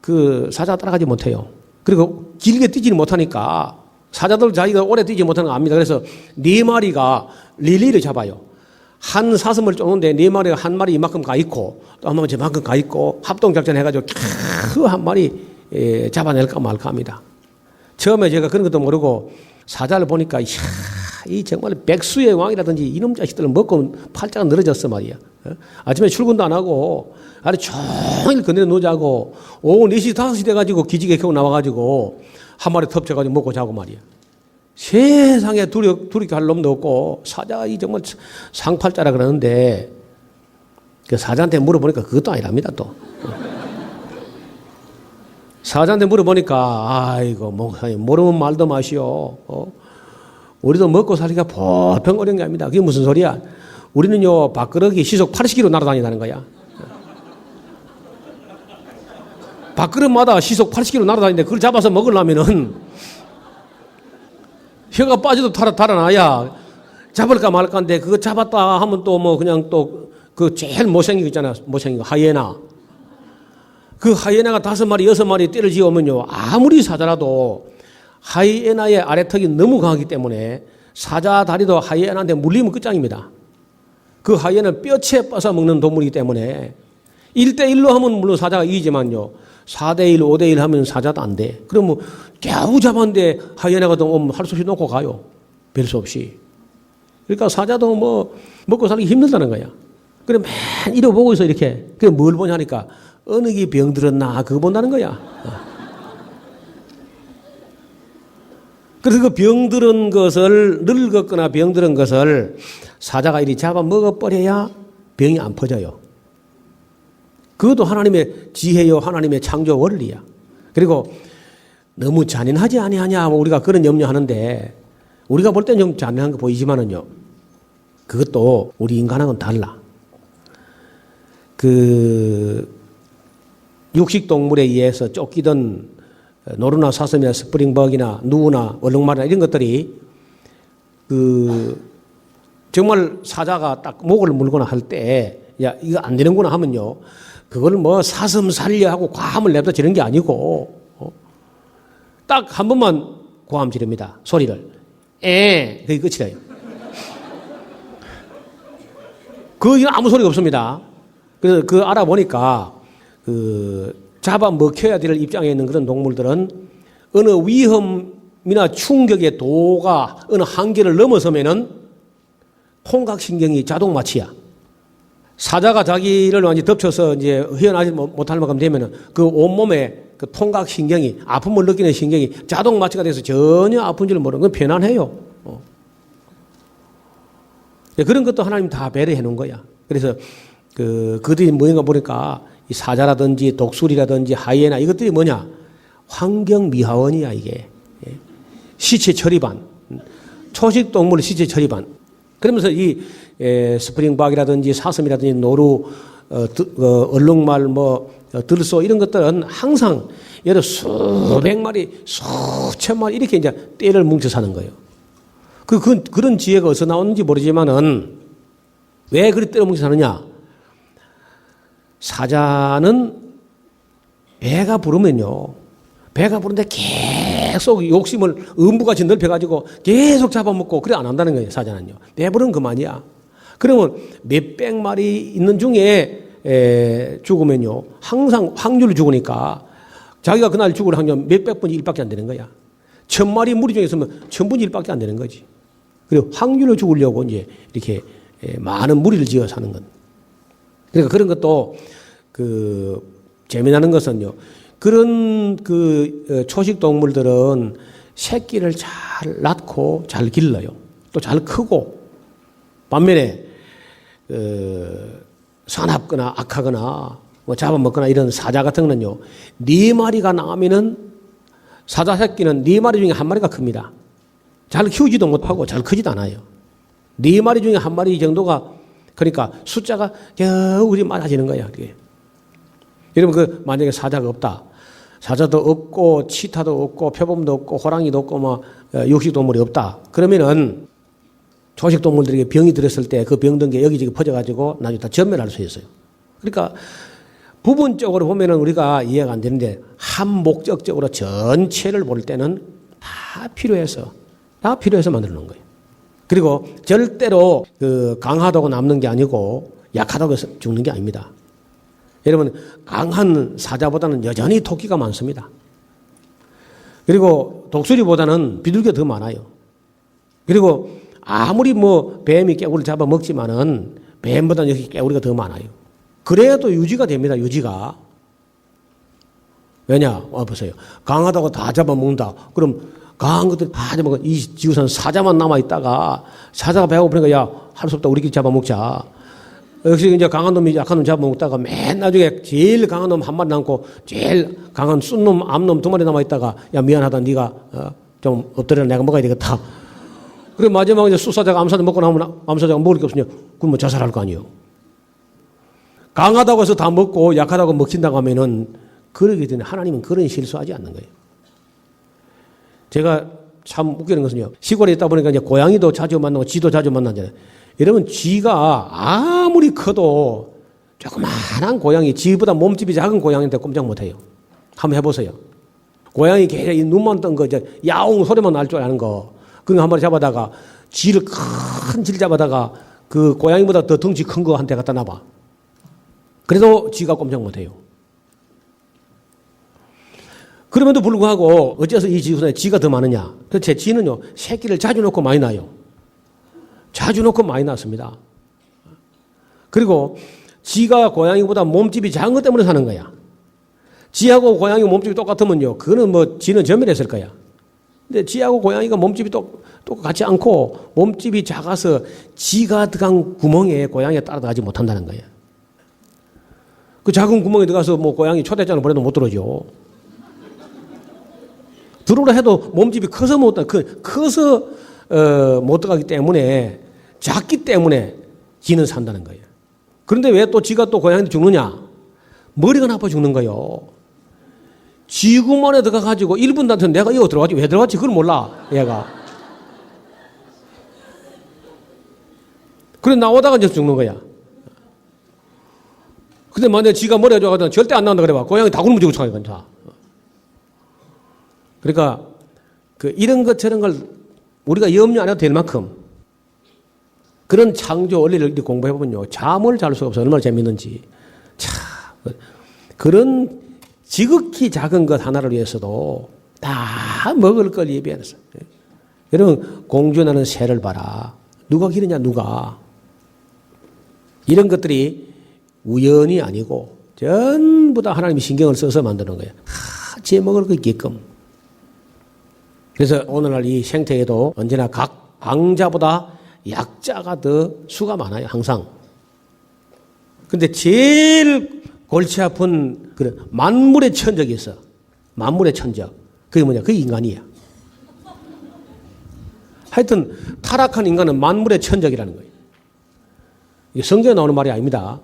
그 사자 따라가지 못해요. 그리고 길게 뛰지는 못하니까 사자들 자기가 오래 뛰지 못하는 거 압니다. 그래서 4마리가 릴리를 잡아요. 한 사슴을 쫓는데 4마리가 한 마리 이만큼 가 있고 또 한 마리 저만큼 가 있고 합동작전 해가지고 그 한 마리 잡아낼까 말까 합니다. 처음에 제가 그런 것도 모르고 사자를 보니까 이야, 이 정말 백수의 왕이라든지 이놈 자식들을 먹고 팔자가 늘어졌어 말이야. 아침에 출근도 안 하고 아래 종일 그늘에 누자고 오후 4시 5시 돼가지고 기지개 켜고 나와가지고 한 마리 덮쳐가지고 먹고 자고 말이야. 세상에 두렵게 할 놈도 없고 사자가 이 정말 상팔자라 그러는데 그 사자한테 물어보니까 그것도 아니랍니다 또. 사자한테 물어보니까 아이고 뭐 모르면 말도 마시오. 우리도 먹고 살기가 보통 어려운 게 아닙니다. 그게 무슨 소리야? 우리는요 밥그릇이 시속 80km 날아다닌다는 거야. 밥그릇마다 시속 80km 날아다니는데 그걸 잡아서 먹으려면은 혀가 빠져도 달아나야 잡을까 말까인데 그거 잡았다 하면 또 뭐 그냥 또 그 제일 못생긴 거 있잖아. 못생긴 거 하이에나. 그 하이에나가 5마리 6마리 떼를 지어오면요 아무리 사자라도 하이에나의 아래턱이 너무 강하기 때문에 사자 다리도 하이에나한테 물리면 끝장입니다. 그 하이에나는 뼈채 뻗어 먹는 동물이기 때문에 1대1로 하면 물론 사자가 이기지만요 4대1, 5대1 하면 사자도 안 돼. 그러면 겨우 잡았는데 하이에나가 또 할 수 없이 놓고 가요. 별 수 없이. 그러니까 사자도 뭐 먹고 살기 힘들다는 거야. 그래 맨 이러 보고 있어 이렇게. 그래 뭘 보냐 하니까 어느 게 병들었나 그거 본다는 거야. 그래서 그 병들은 것을 늙었거나 병들은 것을 사자가 이리 잡아 먹어버려야 병이 안 퍼져요. 그것도 하나님의 지혜요 하나님의 창조 원리야. 그리고 너무 잔인하지 아니하냐 우리가 그런 염려하는데 우리가 볼 때는 좀 잔인한 거 보이지만은요 그것도 우리 인간하고는 달라. 그 육식동물에 의해서 쫓기던 노루나 사슴이나 스프링버기나 누나 얼룩말이나 이런 것들이 그 정말 사자가 딱 목을 물거나 할 때 야 이거 안 되는구나 하면요 그걸 뭐 사슴 살려 하고 과함을 내다 지는 게 아니고 딱 한 번만 고함 지릅니다. 소리를 그게 끝이에요. 그게 아무 소리가 없습니다. 그래서 그 알아보니까 그 잡아 먹혀야 될 입장에 있는 그런 동물들은 어느 위험 충격의 도가 어느 한계를 넘어서면은 통각신경이 자동 마취야. 사자가 자기를 완전히 덮쳐서 이제 헤어나지 못할 만큼 되면은 그 온몸에 그 통각신경이, 아픔을 느끼는 신경이 자동 마취가 돼서 전혀 아픈 줄 모르는 건 편안해요. 그런 것도 하나님 다 배려해 놓은 거야. 그래서 그들이 뭐인가 보니까 이 사자라든지 독수리라든지 하이에나 이것들이 뭐냐? 환경 미화원이야, 이게. 시체 처리반. 초식 동물 시체 처리반. 그러면서 이 스프링박이라든지 사슴이라든지 노루, 얼룩말, 들소 이런 것들은 항상 예를 수백 마리, 수천 마리 이렇게 이제 떼를 뭉쳐 사는 거예요. 그런 지혜가 어디서 나오는지 모르지만은 왜 그리 떼를 뭉쳐 사느냐? 사자는 배가 부르면요. 배가 부른데 계속 욕심을 음부같이 넓혀가지고 계속 잡아먹고 그래 안 한다는 거예요, 사자는요. 배부르면 그만이야. 그러면 몇백 마리 있는 중에 죽으면요. 항상 확률을 죽으니까 자기가 그날 죽을 확률 몇백 분의 1밖에 안 되는 거야. 1000마리 무리 중에 있으면 1000분의 1밖에 안 되는 거지. 그리고 확률을 죽으려고 이제 이렇게 많은 무리를 지어 사는 건. 그러니까 그런 것도 재미나는 것은요. 그런 초식 동물들은 새끼를 잘 낳고 잘 길러요. 또 잘 크고. 반면에 사납거나 악하거나 잡아먹거나 이런 사자 같은 거는요. 4마리가 나오면은 사자 새끼는 4마리 중에 1마리가 큽니다. 잘 키우지도 못하고 잘 크지도 않아요. 4마리 중에 1마리 정도가 그러니까 숫자가 겨우 많아지는 거야. 그게. 여러분 만약에 사자가 없다. 사자도 없고 치타도 없고 표범도 없고 호랑이도 없고 육식동물이 없다. 그러면은 초식동물들에게 병이 들었을 때 그 병든 게 여기저기 퍼져가지고 나중에 다 전멸할 수 있어요. 그러니까 부분적으로 보면은 우리가 이해가 안 되는데 한 목적적으로 전체를 볼 때는 다 필요해서 만들어 놓은 거예요. 그리고 절대로 강하다고 남는 게 아니고 약하다고 해서 죽는 게 아닙니다. 여러분 강한 사자보다는 여전히 토끼가 많습니다. 그리고 독수리보다는 비둘기가 더 많아요. 그리고 아무리 뱀이 깨구리를 잡아먹지만은 뱀보다는 여기 깨구리가 더 많아요. 그래도 유지가 됩니다. 유지가. 왜냐? 보세요. 강하다고 다 잡아먹는다. 그럼 강한 것들 다 잡아먹어. 이 지구상 사자만 남아있다가 사자가 배고프니까 야, 할 수 없다. 우리끼리 잡아먹자. 역시 이제 강한 놈이 약한 놈 잡아먹다가 맨 나중에 제일 강한 놈 한 마리 남고 제일 강한 쏜 놈, 암놈 2마리 남아있다가 야, 미안하다. 네가 좀 엎드려 내가 먹어야 되겠다. 그리고 마지막에 이제 수사자가 암사자 먹고 나면 암사자가 먹을 게 없으냐. 그럼 자살할 거 아니에요. 강하다고 해서 다 먹고 약하다고 먹힌다고 하면은 그러기 때문에 하나님은 그런 실수하지 않는 거예요. 제가 참 웃기는 것은요. 시골에 있다 보니까 이제 고양이도 자주 만나고 쥐도 자주 만나잖아요. 여러분 쥐가 아무리 커도 조그마한 고양이, 쥐보다 몸집이 작은 고양이한테 꼼짝 못해요. 한번 해보세요. 고양이 걔 눈만 뜬 거 이제 야옹 소리만 날 줄 아는 거. 그거 한 마리 잡아다가 큰 쥐를 잡아다가 그 고양이보다 더 덩치 큰 거 한테 갖다 놔봐. 그래도 쥐가 꼼짝 못해요. 그럼에도 불구하고 어째서 이 지구상에 쥐가 더 많으냐? 도대체 쥐는요 새끼를 자주 놓고 많이 낳아요. 자주 놓고 많이 낳습니다. 그리고 쥐가 고양이보다 몸집이 작은 것 때문에 사는 거야. 쥐하고 고양이 몸집이 똑같으면요 그거는 쥐는 전멸했을 거야. 근데 쥐하고 고양이가 몸집이 똑같지 않고 몸집이 작아서 쥐가 들어간 구멍에 고양이가 따라가지 못한다는 거예요. 그 작은 구멍에 들어가서 고양이 초대장을 보내도 못 들어오죠. 들어오라 해도 몸집이 커서 못 들어가기 때문에 작기 때문에 쥐는 산다는 거예요. 그런데 왜 또 쥐가 또 고양이한테 죽느냐? 머리가 나빠 죽는 거예요. 쥐구멍에 들어가가지고 1분 단체 내가 이거 들어갔지 왜 들어갔지 그걸 몰라 얘가. 그래 나오다가 이제 죽는 거야. 근데 만약에 쥐가 머리가 좋아가지고 절대 안 나온다 그래봐. 고양이 다 굶어 죽을 상황이 괜찮아. 그러니까 이런 것 저런 걸 우리가 염려 안 해도 될 만큼 그런 창조 원리를 공부해보면요 잠을 잘 수가 없어요. 얼마나 재밌는지. 참 그런 지극히 작은 것 하나를 위해서도 다 다 먹을 걸 예비해놨어. 여러분, 공주나는 새를 봐라. 누가 기르냐, 누가. 이런 것들이 우연이 아니고 전부 다 하나님이 신경을 써서 만드는 거예요. 제 먹을 거 있게끔. 그래서 오늘날 이 생태계도 언제나 각 강자보다 약자가 더 수가 많아요, 항상. 근데 제일 골치 아픈 그런 만물의 천적이 있어. 만물의 천적. 그게 뭐냐? 그게 인간이야. 하여튼 타락한 인간은 만물의 천적이라는 거예요. 이게 성경에 나오는 말이 아닙니다.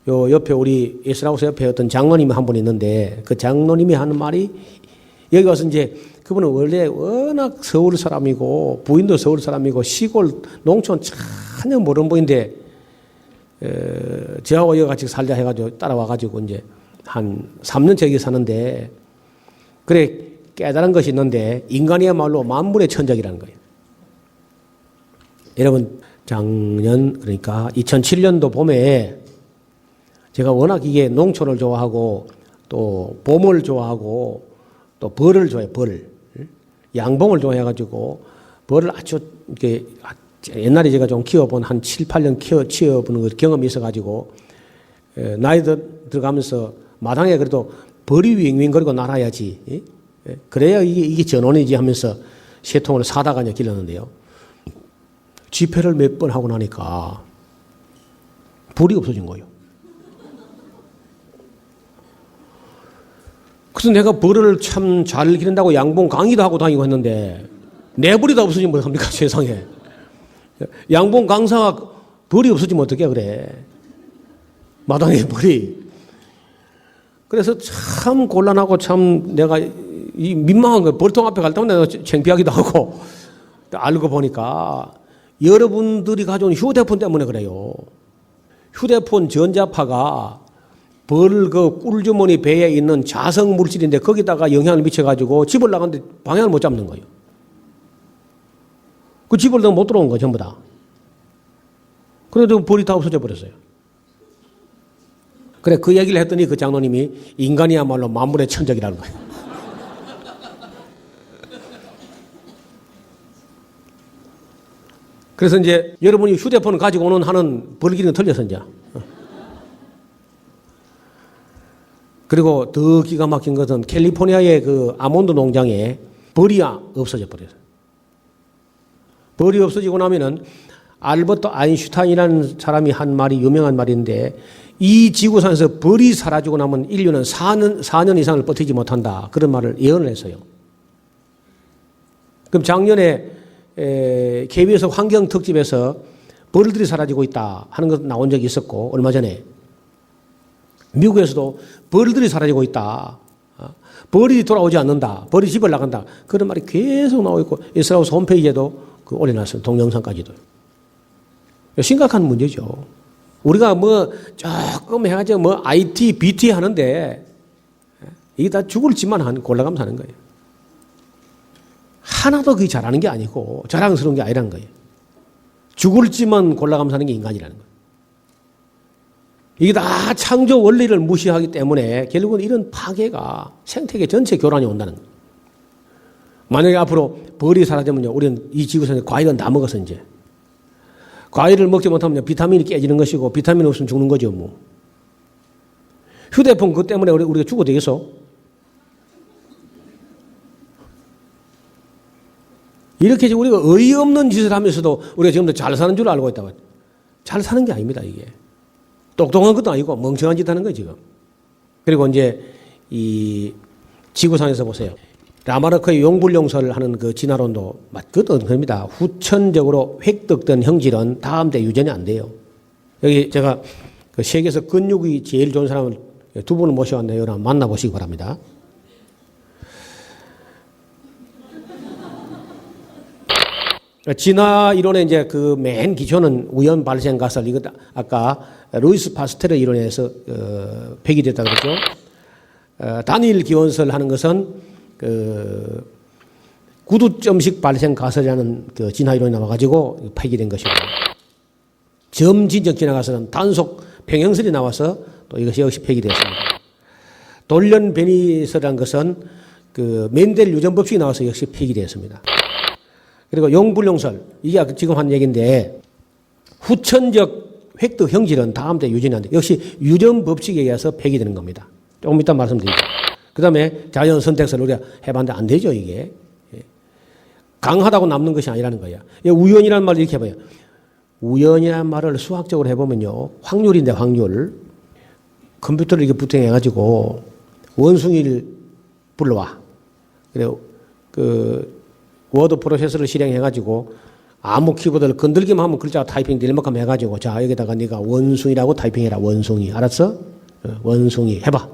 요 옆에 우리 예스라우스 옆에 어떤 장로님이 한 분 있는데 그 장로님이 하는 말이 여기 와서 이제 그분은 원래 워낙 서울 사람이고 부인도 서울 사람이고 시골 농촌 전혀 모르는 분인데 저하고 여기 같이 살자 해가지고 따라와가지고 이제 한 3년째 여기 사는데 그래 깨달은 것이 있는데 인간이야말로 만물의 천적이라는 거예요. 여러분 작년 그러니까 2007년도 봄에 제가 워낙 이게 농촌을 좋아하고 또 봄을 좋아하고 또 벌을 좋아해요. 벌. 양봉을 좋아해가지고 벌을 아주 이렇게 옛날에 제가 좀 키워본 한 7, 8년 키워보는 경험이 있어가지고 나이 들어가면서 마당에 그래도 벌이 윙윙거리고 날아야지. 그래야 이게 전원이지 하면서 세 통을 사다가 길렀는데요. 집회를 몇 번 하고 나니까 벌이 없어진 거예요. 그래서 내가 벌을 참 잘 기른다고 양봉 강의도 하고 다니고 했는데 내 벌이 다 없어지면 뭐 합니까 세상에. 양봉 강사가 벌이 없어지면 어떻게 그래. 마당에 벌이. 그래서 참 곤란하고 참 내가 이 민망한 거예요. 벌통 앞에 갈 때마다 내가 창피하기도 하고 알고 보니까 여러분들이 가져온 휴대폰 때문에 그래요. 휴대폰 전자파가 벌 그 꿀주머니 배에 있는 자성 물질인데 거기다가 영향을 미쳐가지고 집을 나갔는데 방향을 못 잡는 거예요. 그 집을 못 들어온 거예요, 전부 다. 그래도 벌이 다 없어져 버렸어요. 그래, 그 얘기를 했더니 그 장로님이 인간이야말로 만물의 천적이라는 거예요. 그래서 이제 여러분이 휴대폰을 가지고 오는 하는 벌기는 틀려서 이제. 그리고 더 기가 막힌 것은 캘리포니아의 그 아몬드 농장에 벌이 없어져 버려요. 벌이 없어지고 나면은 알버트 아인슈타인이라는 사람이 한 말이 유명한 말인데 이 지구상에서 벌이 사라지고 나면 인류는 4년 이상을 버티지 못한다. 그런 말을 예언을 했어요. 그럼 작년에 KBS 환경특집에서 벌들이 사라지고 있다 하는 것 나온 적이 있었고 얼마 전에 미국에서도 벌들이 사라지고 있다. 벌이 돌아오지 않는다. 벌이 집을 나간다. 그런 말이 계속 나오고 있고 이스라엘 홈페이지에도 올려놨어요. 동영상까지도. 심각한 문제죠. 우리가 뭐 조금 해가지고 뭐 IT, BT 하는데 이게 다 죽을 짓만 골라가면서 하는 거예요. 하나도 그게 잘하는 게 아니고 자랑스러운 게 아니라는 거예요. 죽을 짓만 골라가면서 하는 게 인간이라는 거예요. 이게 다 창조 원리를 무시하기 때문에 결국은 이런 파괴가 생태계 전체 교란이 온다는 거예요. 만약에 앞으로 벌이 사라지면요, 우리는 이 지구상에 과일은 다 먹어서 이제. 과일을 먹지 못하면 비타민이 깨지는 것이고, 비타민이 없으면 죽는 거죠, 뭐. 휴대폰 그것 때문에 우리가 죽어도 되겠어? 이렇게 우리가 어이없는 짓을 하면서도 우리가 지금도 잘 사는 줄 알고 있다고. 잘 사는 게 아닙니다, 이게. 똑똑한 것도 아니고 멍청한 짓 하는 거예요, 지금. 그리고 이제 이 지구상에서 보세요. 라마르크의 용불용설 하는 그 진화론도 맞거든. 그럽니다. 후천적으로 획득된 형질은 다음 때 유전이 안 돼요. 여기 제가 그 세계에서 근육이 제일 좋은 사람을 두 분을 모셔왔네요. 여러분 만나보시기 바랍니다. 진화 이론의 이제 그 맨 기초는 우연 발생 가설, 이거 아까 루이스 파스텔의 이론에서 폐기됐다 그랬죠. 단일 기원설 하는 것은 그 구두점식 발생 가설이라는 그 진화 이론이 나와가지고 폐기된 것이고, 점진적 진화 가설은 단속 평형설이 나와서 또 이것이 역시 폐기되었습니다. 돌연 변이설이라는 것은 그 멘델 유전 법칙이 나와서 역시 폐기되었습니다. 그리고 용불용설, 이게 지금 한 얘기인데, 후천적 획득 형질은 다음 때 유전한데, 역시 유전 법칙에 의해서 폐기되는 겁니다. 조금 이따 말씀드릴게요. 그 다음에 자연 선택설을 우리가 해봤는데 안 되죠, 이게. 강하다고 남는 것이 아니라는 거예요. 우연이라는 말을 이렇게 해봐요. 우연이라는 말을 수학적으로 해보면요, 확률인데 확률. 컴퓨터를 이렇게 부팅해가지고 원숭이를 불러와. 그리고 그 워드 프로세서를 실행해가지고 아무 키보드를 건들기만 하면 글자가 타이핑 될 만큼 해가지고 자, 여기다가 네가 원숭이라고 타이핑해라. 원숭이. 알았어? 원숭이 해봐.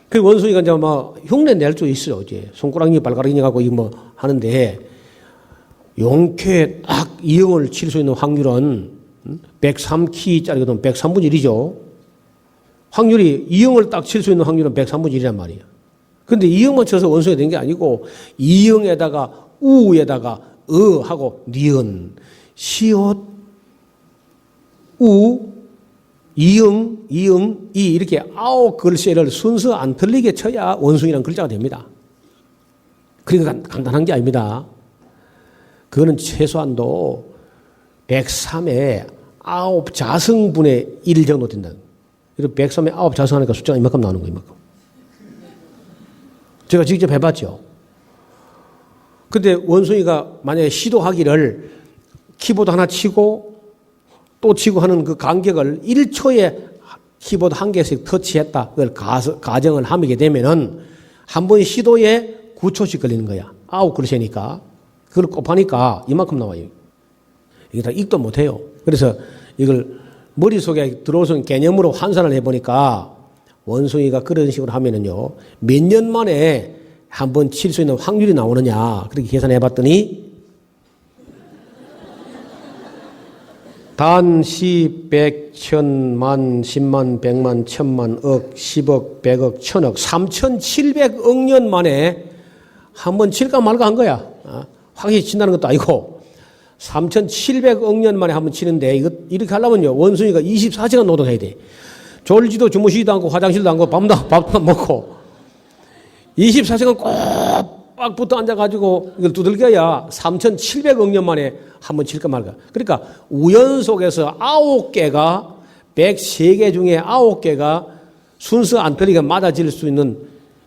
그 원숭이가 이제 막 흉내 낼 수 있어요. 이제 손가락이 발가락이 갖고 이거 뭐 하는데 용케 딱 2형을 칠 수 있는 확률은 103키짜리거든. 103분의 1이죠. 확률이 2형을 딱 칠 수 있는 확률은 103분의 1이란 말이에요. 근데 2형만 쳐서 원숭이가 된 게 아니고 2형에다가 우에다가 하고 니은, 시옷, 우, 이응, 이 이렇게 9글씨를 순서 안 틀리게 쳐야 원숭이라는 글자가 됩니다. 그러니까 간단한 게 아닙니다. 그거는 최소한도 103에 9자승분의 1 정도 된다. 103에 9자승하니까 숫자가 이만큼 나오는 거예요, 이만큼. 제가 직접 해봤죠. 근데 원숭이가 만약에 시도하기를 키보드 하나 치고 또 치고 하는 그 간격을 1초에 키보드 한 개씩 터치했다. 그걸 가정을 하게 되면은 한 번 시도에 9초씩 걸리는 거야. 9글씨니까. 그걸 곱하니까 이만큼 나와요. 이게 다 읽도 못해요. 그래서 이걸 머릿속에 들어오는 개념으로 환산을 해보니까 원숭이가 그런 식으로 하면은요, 몇 년 만에 한 번 칠 수 있는 확률이 나오느냐. 그렇게 계산해 봤더니, 단, 시, 백, 천, 만, 십만, 백만, 천만, 억, 십억, 백억, 천억, 3,700억 년 만에 한 번 칠까 말까 한 거야. 확실히 친다는 것도 아니고, 3,700억 년 만에 한 번 치는데, 이렇게 하려면요, 원숭이가 24시간 노동해야 돼. 졸지도 주무시지도 않고, 화장실도 안 가고, 밥도 안 먹고, 24시간 꽉 붙어 앉아가지고 이걸 두들겨야 3,700억 년 만에 한 번 칠까 말까. 그러니까 우연 속에서 9개가 103개 중에 9개가 순서 안 틀리게 맞아질 수 있는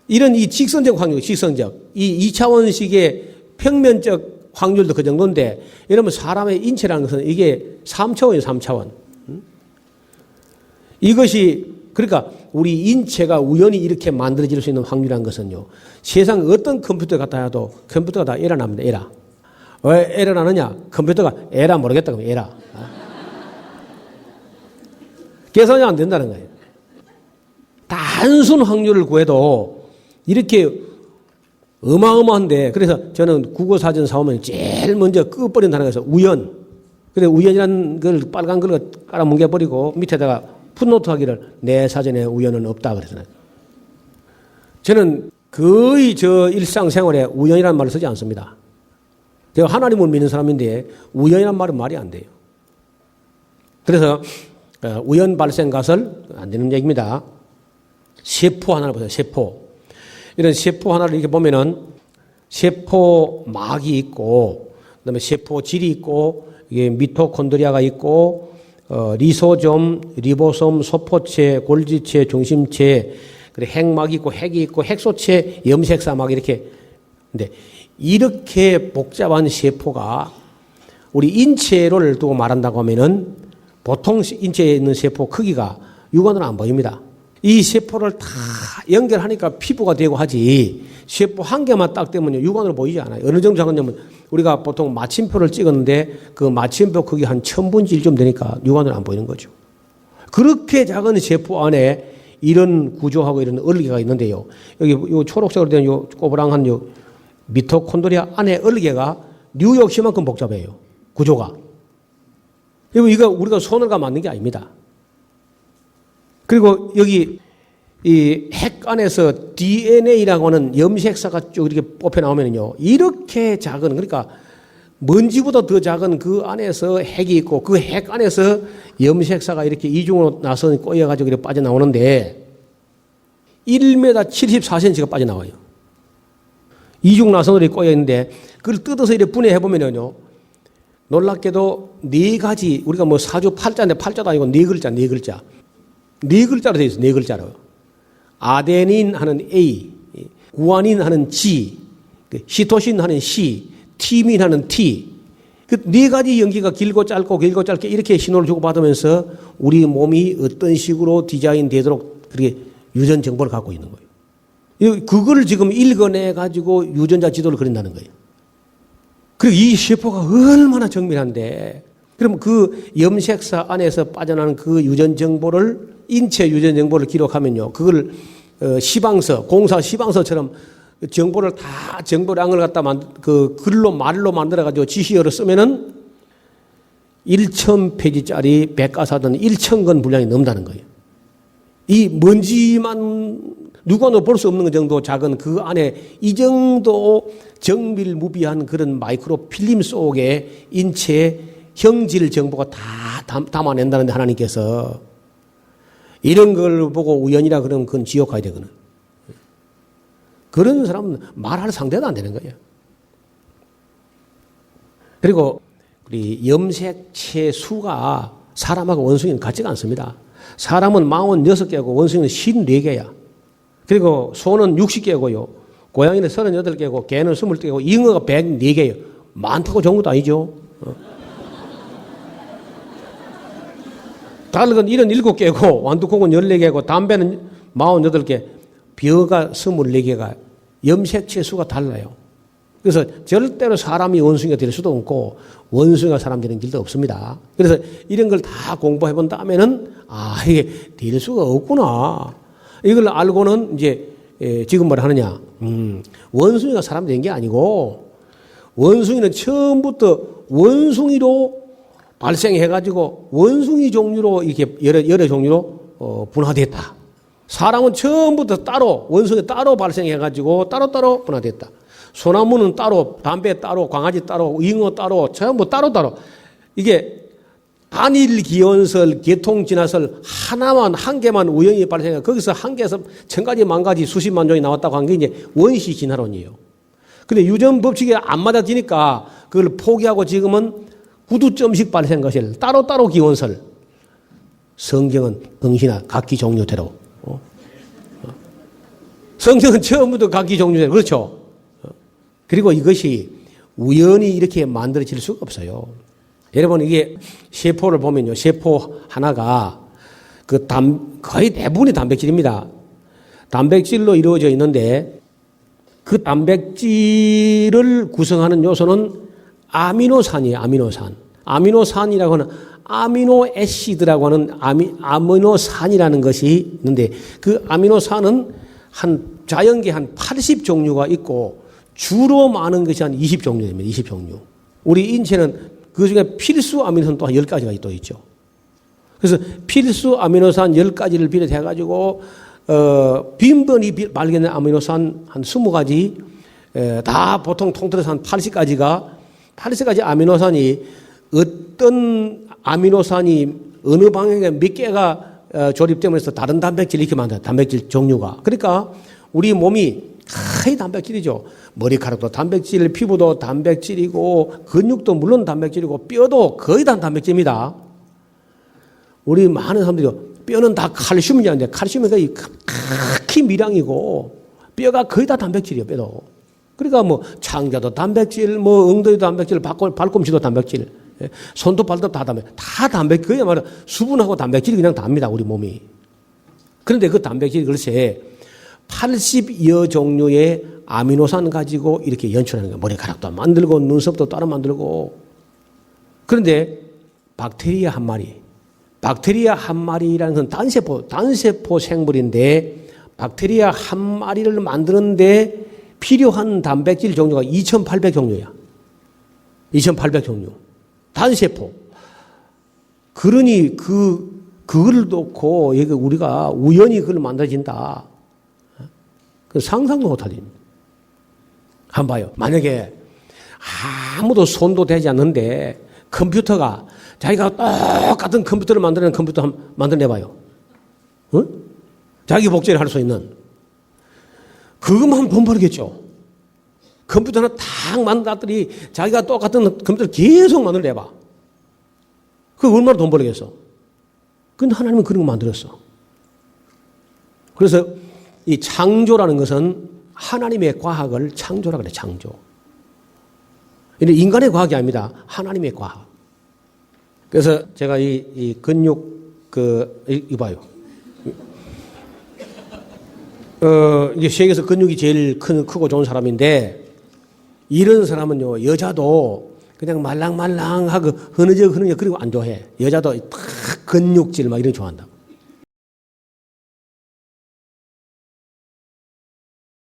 이런 이 직선적 확률, 직선적. 이 2차원식의 평면적 확률도 그 정도인데 이러면 사람의 인체라는 것은 이게 3차원이에요, 3차원. 이것이 그러니까 우리 인체가 우연히 이렇게 만들어질 수 있는 확률이라는 것은요. 세상 어떤 컴퓨터 갖다 해도 컴퓨터가 다 에러 납니다. 에러. 왜 에러 나느냐? 컴퓨터가 에러 모르겠다 그러면 에러. 계산이 안 된다는 거예요. 단순 확률을 구해도 이렇게 어마어마한데 그래서 저는 국어사전 사오면 제일 먼저 끄버린 단어가 우연. 그래 우연이라는 걸 빨간 걸 깔아뭉개버리고 밑에다가 풋노트 하기를 내 사전에 우연은 없다 그랬잖아요. 저는 거의 저 일상생활에 우연이라는 말을 쓰지 않습니다. 제가 하나님을 믿는 사람인데 우연이라는 말은 말이 안 돼요. 그래서 우연 발생 가설 안 되는 얘기입니다. 세포 하나를 보세요. 세포. 이런 세포 하나를 이렇게 보면은 세포막이 있고 그다음에 세포질이 있고 이게 미토콘드리아가 있고 리소좀, 리보솜, 소포체, 골지체, 중심체, 그리고 핵막이 있고 핵이 있고 핵소체, 염색사막 이렇게. 근데 이렇게 복잡한 세포가 우리 인체를 두고 말한다고 하면은 보통 인체에 있는 세포 크기가 육안으로 안 보입니다. 이 세포를 다 연결하니까 피부가 되고 하지 세포 한 개만 딱 떼면요 육안으로 보이지 않아요. 어느 정도 작았냐면 우리가 보통 마침표를 찍었는데 그 마침표 크기 한 1000분의 1좀 되니까 육안으로 안 보이는 거죠. 그렇게 작은 세포 안에 이런 구조하고 이런 얼개가 있는데요. 여기 요 초록색으로 된 요 꼬부랑한 요 미토콘드리아 안에 얼개가 뉴욕시만큼 복잡해요. 구조가. 이거 우리가 손을 가 만든 게 아닙니다. 그리고 여기 이 핵 안에서 DNA라고 하는 염색사가 쭉 이렇게 뽑혀 나오면요. 이렇게 작은, 그러니까 먼지보다 더 작은 그 안에서 핵이 있고 그 핵 안에서 염색사가 이렇게 이중으로 나서 꼬여가지고 이렇게 빠져나오는데 1m 74cm가 빠져나와요. 이중 나선으로 꼬여 있는데 그걸 뜯어서 이렇게 분해해 보면요, 놀랍게도 네 가지, 우리가 뭐 사주 팔자인데 팔자도 아니고 네 글자, 네 글자, 네 글자로 되어 있어. 네 글자로. 아데닌 하는 A, 구아닌 하는 G, 시토신 하는 C, 티민 하는 T. 그 네 가지 연기가 길고 짧고 길고 짧게 이렇게 신호를 주고받으면서 우리 몸이 어떤 식으로 디자인 되도록 그렇게 유전 정보를 갖고 있는 거예요. 그걸 지금 읽어내 가지고 유전자 지도를 그린다는 거예요. 그리고 이 세포가 얼마나 정밀한데, 그럼 그 염색사 안에서 빠져나가는 그 유전 정보를, 인체 유전 정보를 기록하면요, 그걸 시방서, 공사 시방서처럼 정보를 다 정보량을 갖다 그 글로 말로 만들어 가지고 지시어로 쓰면은 1,000페이지짜리 백과사전 1,000권 분량이 넘는다는 거예요. 이 먼지만 누구나 볼 수 없는 정도 작은 그 안에 이 정도 정밀무비한 그런 마이크로 필름 속에 인체 형질 정보가 다 담아낸다는데, 하나님께서 이런 걸 보고 우연이라 그러면 그건 지옥 가야 되거든. 그런 사람은 말할 상대도 안 되는 거예요. 그리고 우리 염색체 수가 사람하고 원숭이는 같지가 않습니다. 사람은 46개고 원숭이는 54개야. 그리고 소는 60개고요. 고양이는 38개고 개는 20개고 잉어가 104개예요. 많다고 좋은 것도 아니죠. 닭은 77개고 완두콩은 14개고 담배는 48개, 벼가 24개가 염색체 수가 달라요. 그래서 절대로 사람이 원숭이가 될 수도 없고 원숭이가 사람 되는 길도 없습니다. 그래서 이런 걸 다 공부해 본 다음에는 이게 될 수가 없구나. 이걸 알고는 이제 지금 뭐라 하느냐. 원숭이가 사람 된 게 아니고 원숭이는 처음부터 원숭이로 발생해가지고 원숭이 종류로 이렇게 여러 종류로 분화됐다. 사람은 처음부터 따로 원숭이 따로 발생해가지고 따로따로 분화됐다. 소나무는 따로, 담배 따로, 강아지 따로, 잉어 따로, 전부 따로따로. 이게 단일 기원설, 계통진화설 하나만, 한 개만 우연히 발생해. 거기서 한 개에서 천 가지, 만 가지, 수십만 종이 나왔다고 한 게 이제 원시 진화론이에요. 근데 유전 법칙에 안 맞아지니까 그걸 포기하고 지금은 구두점식 발생 것을 따로따로 기원설. 성경은 응신아 각기 종류대로. 성경은 처음부터 각기 종류대로. 그렇죠? 그리고 이것이 우연히 이렇게 만들어질 수가 없어요. 여러분, 이게 세포를 보면요, 세포 하나가 거의 대부분이 단백질입니다. 단백질로 이루어져 있는데 그 단백질을 구성하는 요소는 아미노산이에요, 아미노산. 아미노산이라고 하는 아미노애시드라고 하는 아미노산이라는 것이 있는데 그 아미노산은 한 자연계 한 80종류가 있고 주로 많은 것이 한 20종류입니다. 20종류. 우리 인체는 그 중에 필수 아미노산 또한 10가지가 또 있죠. 그래서 필수 아미노산 10가지를 비롯해가지고, 빈번히 발견된 아미노산 한 20가지, 다 보통 통틀어서 한 80가지 아미노산이 어떤 아미노산이 어느 방향에 몇 개가 조립되면서 해서 다른 단백질 이렇게 만들어요. 단백질 종류가. 그러니까 우리 몸이 거의 단백질이죠. 머리카락도 단백질, 피부도 단백질이고, 근육도 물론 단백질이고, 뼈도 거의 다 단백질입니다. 우리 많은 사람들이 뼈는 다 칼슘이 아닌데, 칼슘이 거의 극히 미량이고, 뼈가 거의 다 단백질이에요, 뼈도. 그러니까 뭐, 창자도 단백질, 뭐, 엉덩이도 단백질, 발꿈치도 단백질, 손도 발도 다 단백질, 다 단백질, 그야말로 수분하고 단백질이 그냥 답니다, 우리 몸이. 그런데 그 단백질이 글쎄, 80여 종류의 아미노산 가지고 이렇게 연출하는 거예요. 머리카락도 만들고 눈썹도 따로 만들고. 그런데 박테리아 한 마리라는 건 단세포 생물인데 박테리아 한 마리를 만드는데 필요한 단백질 종류가 2,800종류야. 2,800종류. 단세포. 그러니 그걸 놓고 우리가 우연히 그걸 만들어진다. 그 상상도 못할 일입니다. 한번 봐요. 만약에 아무도 손도 대지 않는데 컴퓨터가 자기가 똑같은 컴퓨터를 만드는 컴퓨터 한번 만들어내봐요. 응? 자기 복제를 할 수 있는. 그것만 돈 벌겠죠. 컴퓨터 하나 탁 만들었더니 자기가 똑같은 컴퓨터를 계속 만들어내봐. 그거 얼마나 돈 벌겠어? 근데 하나님은 그런 거 만들었어. 그래서 이 창조라는 것은 하나님의 과학을 창조라 그래, 창조. 인간의 과학이 아닙니다. 하나님의 과학. 그래서 제가 이 근육, 이봐요. 이게 세계에서 근육이 제일 크고 좋은 사람인데, 이런 사람은요, 여자도 그냥 말랑말랑하고 흐느적 그리고 안 좋아해. 여자도 탁 근육질 막 이런 거 좋아한다.